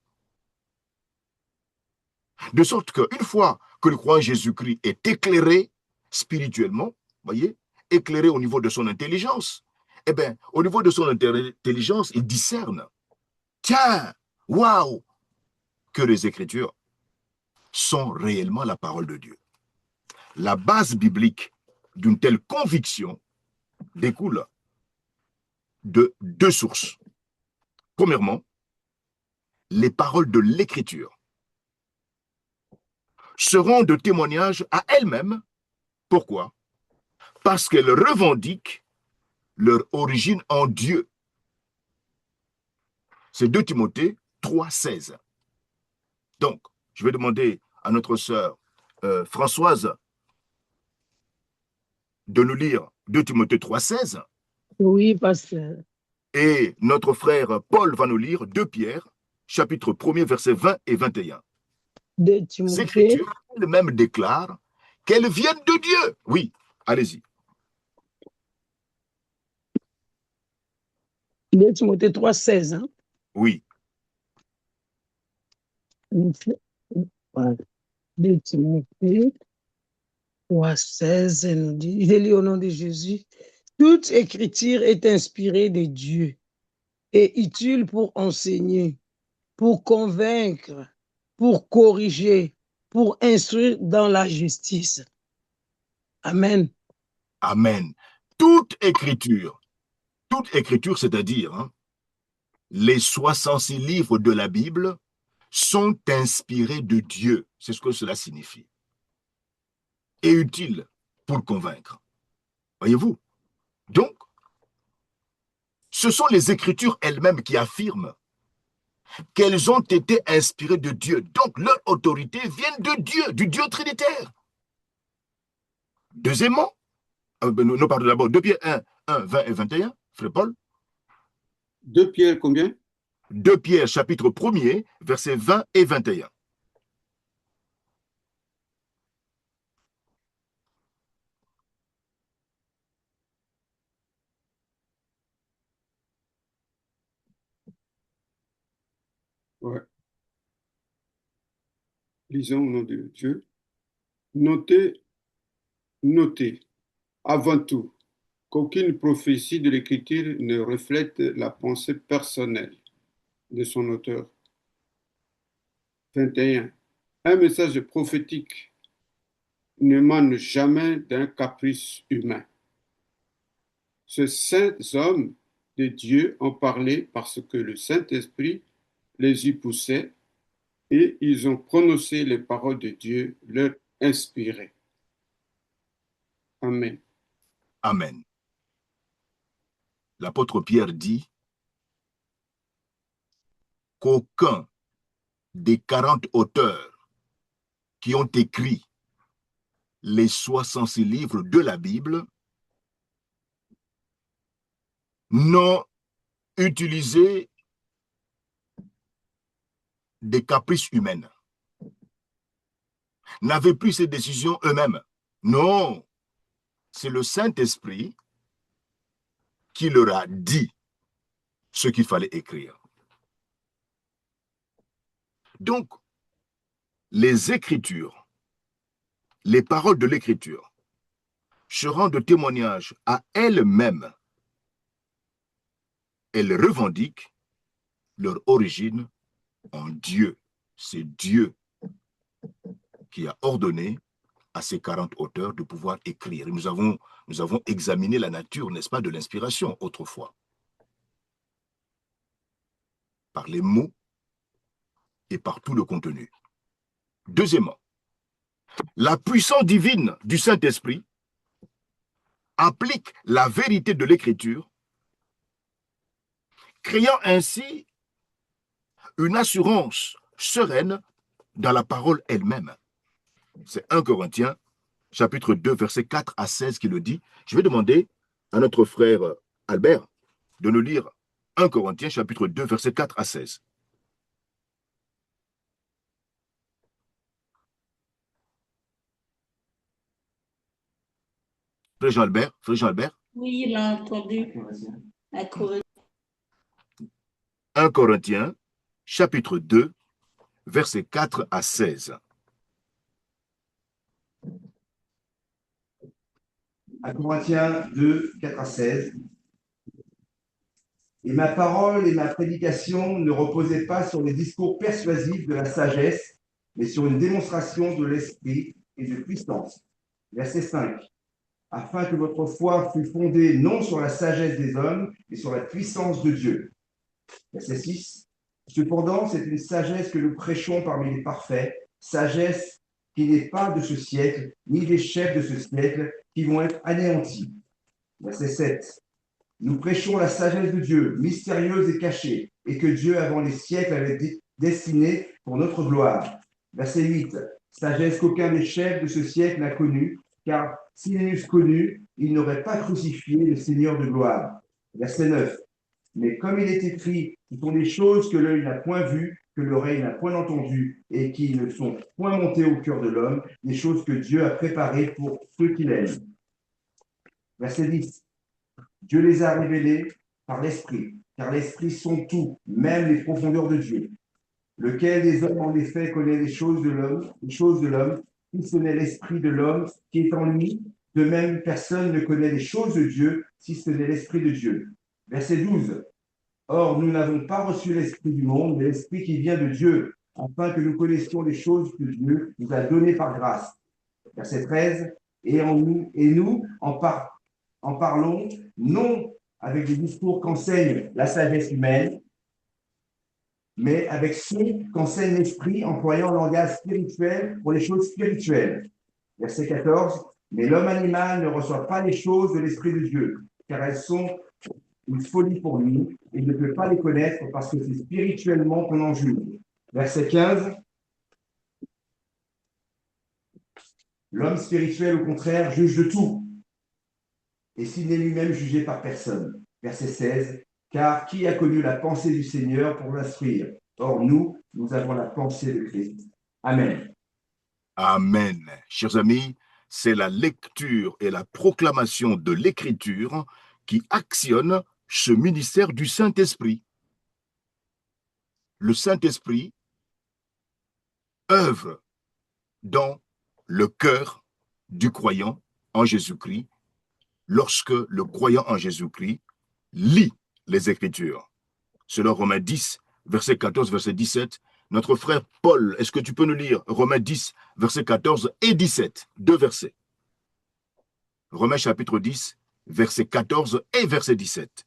de sorte qu'une fois que le croyant en Jésus-Christ est éclairé spirituellement, voyez, éclairé au niveau de son intelligence, eh bien, au niveau de son intelligence, il discerne. Tiens, waouh, que les Écritures sont réellement la parole de Dieu. La base biblique d'une telle conviction découle de deux sources. Premièrement, les paroles de l'Écriture seront de témoignage à elles-mêmes. Pourquoi? Parce qu'elles revendiquent leur origine en Dieu. C'est 2 Timothée 3,16. Donc, je vais demander à notre sœur Françoise de nous lire 2 Timothée 3,16. Oui, pasteur. Et notre frère Paul va nous lire 2 Pierre, chapitre 1er, versets 20 et 21. 2 Les Timothée, Écritures elles-mêmes déclarent qu'elles viennent de Dieu. Oui, allez-y. 2 Timothée 3,16. Hein? Oui, Voilà. 2 Timothée 3,16, elle nous dit, je lis au nom de Jésus, toute écriture est inspirée de Dieu et utile pour enseigner, pour convaincre, pour corriger, pour instruire dans la justice. Amen. amen. Toute écriture, c'est-à-dire les 66 livres de la Bible, sont inspirés de Dieu. C'est ce que cela signifie. Et utiles pour convaincre. Voyez-vous? Donc, ce sont les Écritures elles-mêmes qui affirment qu'elles ont été inspirées de Dieu. Donc, leur autorité vient de Dieu, du Dieu trinitaire. Deuxièmement, nous parlons d'abord de Pierre 1, 20 et 21, frère Paul. 2 Pierre combien? 2 Pierre, chapitre 1er, versets 20 et 21. Ouais. Lisons au nom de Dieu. Notez avant tout qu'aucune prophétie de l'Écriture ne reflète la pensée personnelle de son auteur. 21. Un message prophétique n'émane jamais d'un caprice humain. Ces saints hommes de Dieu ont parlé parce que le Saint-Esprit les y poussait et ils ont prononcé les paroles de Dieu leur inspirées. Amen. Amen. L'apôtre Pierre dit qu'aucun des 40 auteurs qui ont écrit les 66 livres de la Bible n'ont utilisé des caprices humaines, n'avaient pris ces décisions eux-mêmes. Non, c'est le Saint-Esprit qui leur a dit ce qu'il fallait écrire. Donc, les Écritures, les paroles de l'Écriture, seront de témoignage à elles-mêmes. Elles revendiquent leur origine en Dieu. C'est Dieu qui a ordonné à ces 40 auteurs de pouvoir écrire. Nous avons examiné la nature, n'est-ce pas, de l'inspiration autrefois, par les mots et par tout le contenu. Deuxièmement, la puissance divine du Saint-Esprit applique la vérité de l'Écriture, créant ainsi une assurance sereine dans la parole elle-même. C'est 1 Corinthiens, chapitre 2, versets 4 à 16 qui le dit. Je vais demander à notre frère Albert de nous lire 1 Corinthiens, chapitre 2, versets 4 à 16. Frère Jean-Albert. Oui, il a entendu. 1 Corinthiens, chapitre 2, versets 4 à 16. 1 Corinthiens 2, 4 à 16. Et ma parole et ma prédication ne reposaient pas sur les discours persuasifs de la sagesse, mais sur une démonstration de l'esprit et de puissance. Verset 5. afin que votre foi fût fondée non sur la sagesse des hommes, mais sur la puissance de Dieu. Verset 6. Cependant, c'est une sagesse que nous prêchons parmi les parfaits, sagesse qui n'est pas de ce siècle, ni des chefs de ce siècle, qui vont être anéantis. Verset 7. Nous prêchons la sagesse de Dieu, mystérieuse et cachée, et que Dieu, avant les siècles, avait destinée pour notre gloire. Verset 8. Sagesse qu'aucun des chefs de ce siècle n'a connue, car s'ils l'eussent connue, ils n'auraient pas crucifié le Seigneur de gloire. Verset 9. Mais comme il est écrit, ce sont des choses que l'œil n'a point vues, que l'oreille n'a point entendues, et qui ne sont point montées au cœur de l'homme, des choses que Dieu a préparées pour ceux qui l'aiment. Verset 10. Dieu les a révélées par l'Esprit, car l'Esprit sont tout, même les profondeurs de Dieu. Lequel des hommes, en effet, connaît les choses de l'homme, si ce n'est l'Esprit de l'homme qui est en lui, de même personne ne connaît les choses de Dieu, si ce n'est l'Esprit de Dieu. Verset 12. Or, nous n'avons pas reçu l'Esprit du monde, mais l'Esprit qui vient de Dieu, afin que nous connaissions les choses que Dieu nous a données par grâce. Verset 13. Et nous en parlons, non avec des discours qu'enseigne la sagesse humaine, mais avec ceux qu'enseigne l'Esprit, employant le langage spirituel pour les choses spirituelles. Verset 14. Mais l'homme animal ne reçoit pas les choses de l'Esprit de Dieu, car elles sont une folie pour lui, et il ne peut pas les connaître parce que c'est spirituellement qu'on en juge. Verset 15. L'homme spirituel, au contraire, juge de tout, et s'il n'est lui-même jugé par personne. Verset 16. Car qui a connu la pensée du Seigneur pour l'instruire? Or, nous avons la pensée de Christ. Amen. Amen. Chers amis, c'est la lecture et la proclamation de l'Écriture qui actionne ce ministère du Saint-Esprit. Le Saint-Esprit œuvre dans le cœur du croyant en Jésus-Christ lorsque le croyant en Jésus-Christ lit les Écritures. Selon Romains 10, verset 14, verset 17, notre frère Paul, est-ce que tu peux nous lire Romains 10, verset 14 et 17, deux versets. Romains chapitre 10, verset 14 et verset 17.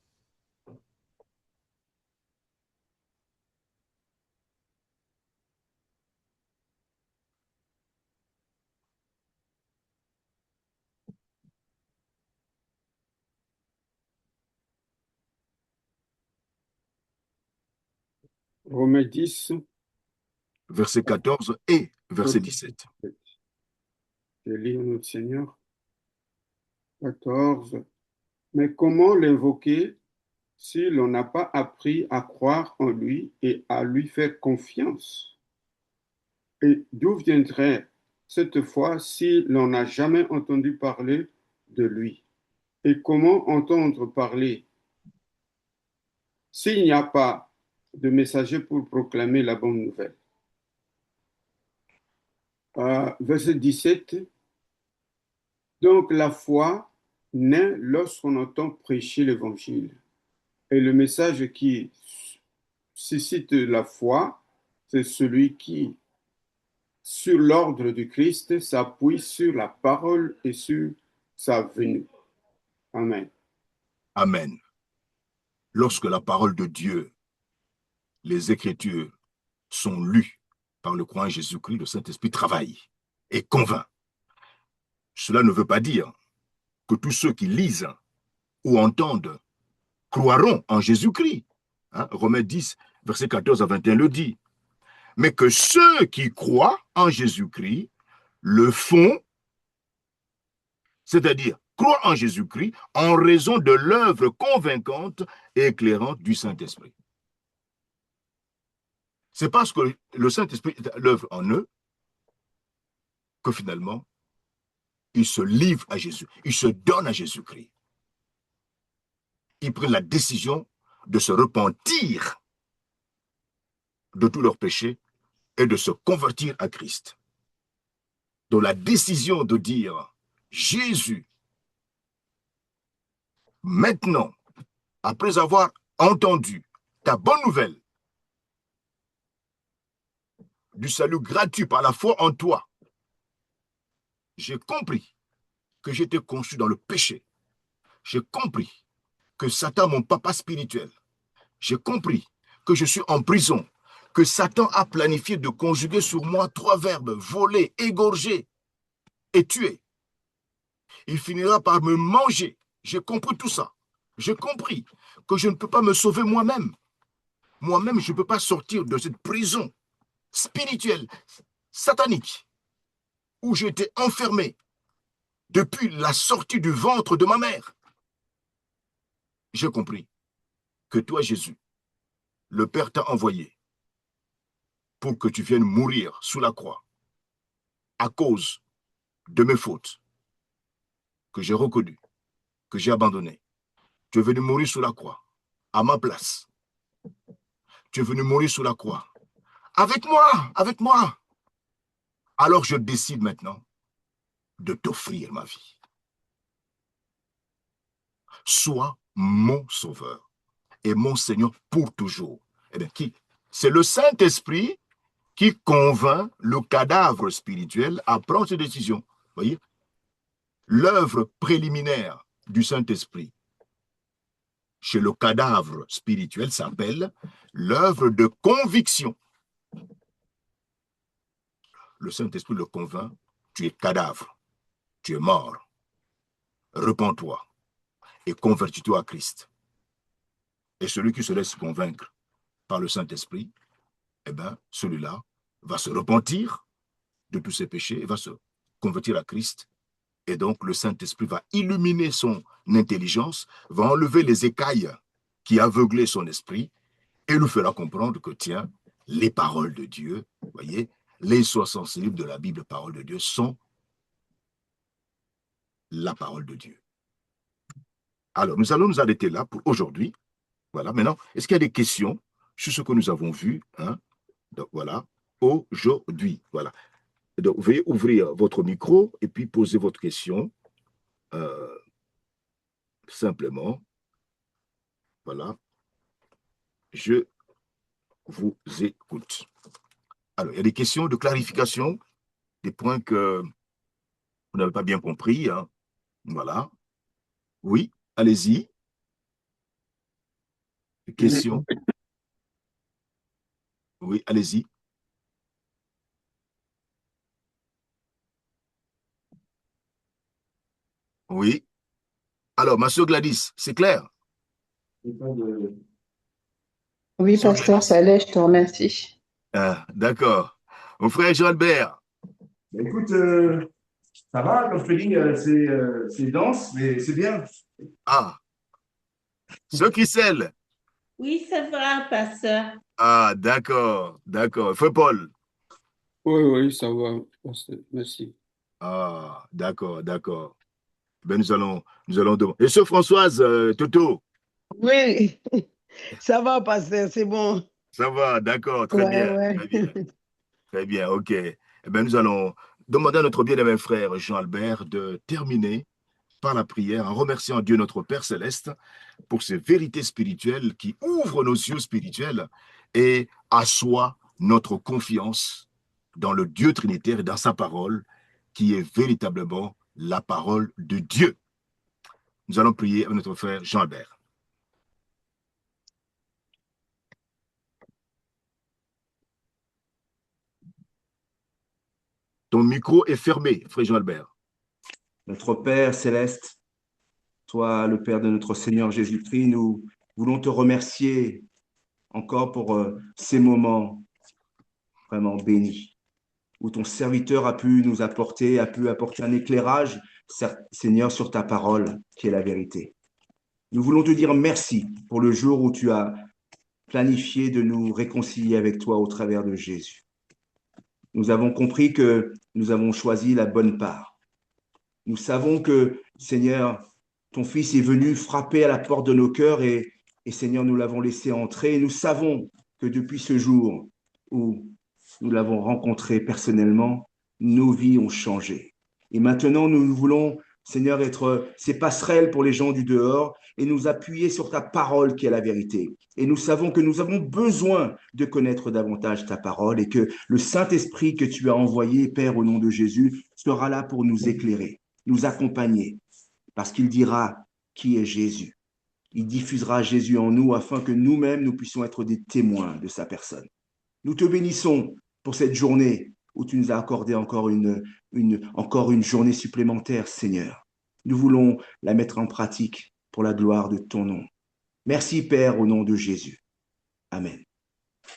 Romains 10, Verset 14 et verset 17. je lis au nom du Seigneur. 14. Mais comment l'invoquer si l'on n'a pas appris à croire en lui et à lui faire confiance? Et d'où viendrait cette foi si l'on n'a jamais entendu parler de lui? Et comment entendre parler s'il n'y a pas de messager pour proclamer la bonne nouvelle? Verset 17. Donc la foi naît lorsqu'on entend prêcher l'évangile. Et le message qui suscite la foi, c'est celui qui, sur l'ordre du Christ, s'appuie sur la parole et sur sa venue. Amen. Amen. Lorsque la parole de Dieu, les Écritures sont lues par le croyant Jésus-Christ, le Saint-Esprit travaille et convainc. Cela ne veut pas dire que tous ceux qui lisent ou entendent croiront en Jésus-Christ. Romains 10, verset 14 à 21 le dit. Mais que ceux qui croient en Jésus-Christ le font, c'est-à-dire croient en Jésus-Christ en raison de l'œuvre convaincante et éclairante du Saint-Esprit. C'est parce que le Saint-Esprit est à l'œuvre en eux que finalement, ils se livrent à Jésus, ils se donnent à Jésus-Christ. Ils prennent la décision de se repentir de tous leurs péchés et de se convertir à Christ. Donc la décision de dire Jésus, maintenant, après avoir entendu ta bonne nouvelle du salut gratuit par la foi en toi, j'ai compris que j'étais conçu dans le péché. J'ai compris que Satan, mon papa spirituel, j'ai compris que je suis en prison, que Satan a planifié de conjuguer sur moi 3 verbes, voler, égorger et tuer. Il finira par me manger. J'ai compris tout ça. J'ai compris que je ne peux pas me sauver moi-même. Moi-même, je ne peux pas sortir de cette prison spirituelle, satanique, où j'ai été enfermé depuis la sortie du ventre de ma mère. J'ai compris que toi, Jésus, le Père t'a envoyé pour que tu viennes mourir sous la croix à cause de mes fautes que j'ai reconnues, que j'ai abandonnées. Tu es venu mourir sous la croix à ma place. Tu es venu mourir sous la croix avec moi, avec moi. Alors je décide maintenant de t'offrir ma vie. Sois mon sauveur et mon Seigneur pour toujours. Eh bien, qui? C'est le Saint-Esprit qui convainc le cadavre spirituel à prendre cette décision. Voyez? L'œuvre préliminaire du Saint-Esprit chez le cadavre spirituel s'appelle l'œuvre de conviction. Le Saint-Esprit le convainc, tu es cadavre, tu es mort. Repens-toi et convertis-toi à Christ. Et celui qui se laisse convaincre par le Saint-Esprit, eh bien, celui-là va se repentir de tous ses péchés, va se convertir à Christ. Et donc, le Saint-Esprit va illuminer son intelligence, va enlever les écailles qui aveuglaient son esprit et lui fera comprendre que, tiens, les paroles de Dieu, vous voyez, les 66 livres de la Bible, paroles de Dieu, sont la parole de Dieu. Alors, nous allons nous arrêter là pour aujourd'hui. Voilà, maintenant, est-ce qu'il y a des questions sur ce que nous avons vu, hein? Donc, voilà, aujourd'hui. Voilà. Donc, veuillez ouvrir votre micro et puis poser votre question. Simplement. Voilà. Je vous écoute. Alors, il y a des questions de clarification, des points que vous n'avez pas bien compris, hein? Voilà. Oui, allez-y. Questions? Oui, allez-y. Oui. Alors, ma soeur Gladys, c'est clair? Oui, Soeur pasteur, Gladys. ça allait, je te remercie. Ah, d'accord. Mon frère Jean-Albert. Écoute, ça va, comme je te dis, c'est dense, mais c'est bien. Ah, ceux qui scellent. Oui, c'est vrai, pasteur. Ah, d'accord, d'accord. Frère Paul. Oui, oui, ça va. Merci. Ah, d'accord, d'accord. Ben, nous allons demander. Et sœur Françoise, Toto, Oui, ça va, pasteur, c'est bon. ça va, d'accord, très Ouais, bien, ouais. très bien, très bien, ok. Eh ben, nous allons demander à notre bien-aimé frère Jean-Albert de terminer par la prière en remerciant Dieu notre Père Céleste pour ces vérités spirituelles qui ouvrent nos yeux spirituels et assoient notre confiance dans le Dieu Trinitaire et dans sa parole qui est véritablement la parole de Dieu. Nous allons prier avec notre frère Jean-Albert. Ton micro est fermé, frère Jean-Albert. Notre Père céleste, toi, le Père de notre Seigneur Jésus-Christ, nous voulons te remercier encore pour ces moments vraiment bénis, où ton serviteur a pu nous apporter, a pu apporter un éclairage, Seigneur, sur ta parole, qui est la vérité. Nous voulons te dire merci pour le jour où tu as planifié de nous réconcilier avec toi au travers de Jésus. Nous avons compris que nous avons choisi la bonne part. Nous savons que, Seigneur, ton Fils est venu frapper à la porte de nos cœurs et Seigneur, nous l'avons laissé entrer. Et nous savons que depuis ce jour où nous l'avons rencontré personnellement, nos vies ont changé. Et maintenant, nous voulons, Seigneur, être ces passerelles pour les gens du dehors et nous appuyer sur ta parole qui est la vérité. Et nous savons que nous avons besoin de connaître davantage ta parole et que le Saint-Esprit que tu as envoyé, Père, au nom de Jésus, sera là pour nous éclairer. nous accompagner, parce qu'il dira qui est Jésus. Il diffusera Jésus en nous afin que nous-mêmes, nous puissions être des témoins de sa personne. Nous te bénissons pour cette journée où tu nous as accordé encore une journée supplémentaire, Seigneur. Nous voulons la mettre en pratique pour la gloire de ton nom. Merci, Père, au nom de Jésus. Amen.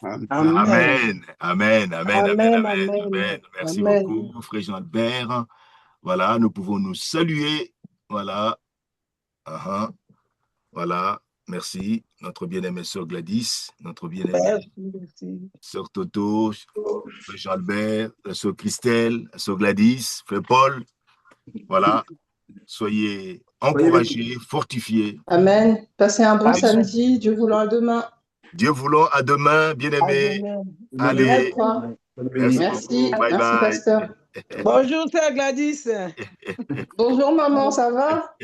Amen. Amen. Amen. Amen. Amen. Amen, Amen. amen, Amen. Merci amen. beaucoup, frère Jean-Albert. Voilà, nous pouvons nous saluer. Voilà. Voilà. Merci. Notre bien-aimée sœur Gladys, notre bien-aimée Merci. sœur Toto, frère Jean-Albert, la sœur Christelle, la sœur Gladys, frère Paul. Voilà. Soyez encouragés, fortifiés. Amen. Passez un bon Amen. samedi. Dieu voulant à demain. Dieu voulant, à demain, bien-aimés. Amen. Allez, D'accord. merci Merci. beaucoup. Bye Merci, bye. pasteur. Bonjour, sœur Gladys. Bonjour, maman. Ça va?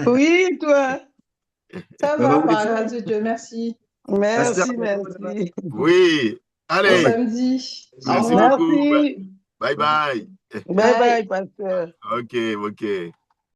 Oui, toi? Ça va, par la grâce de Dieu. Merci. Merci, merci. Oui, Bon allez, samedi. Au merci revoir. beaucoup. Merci. Bye bye. Bye bye, pasteur. Ok.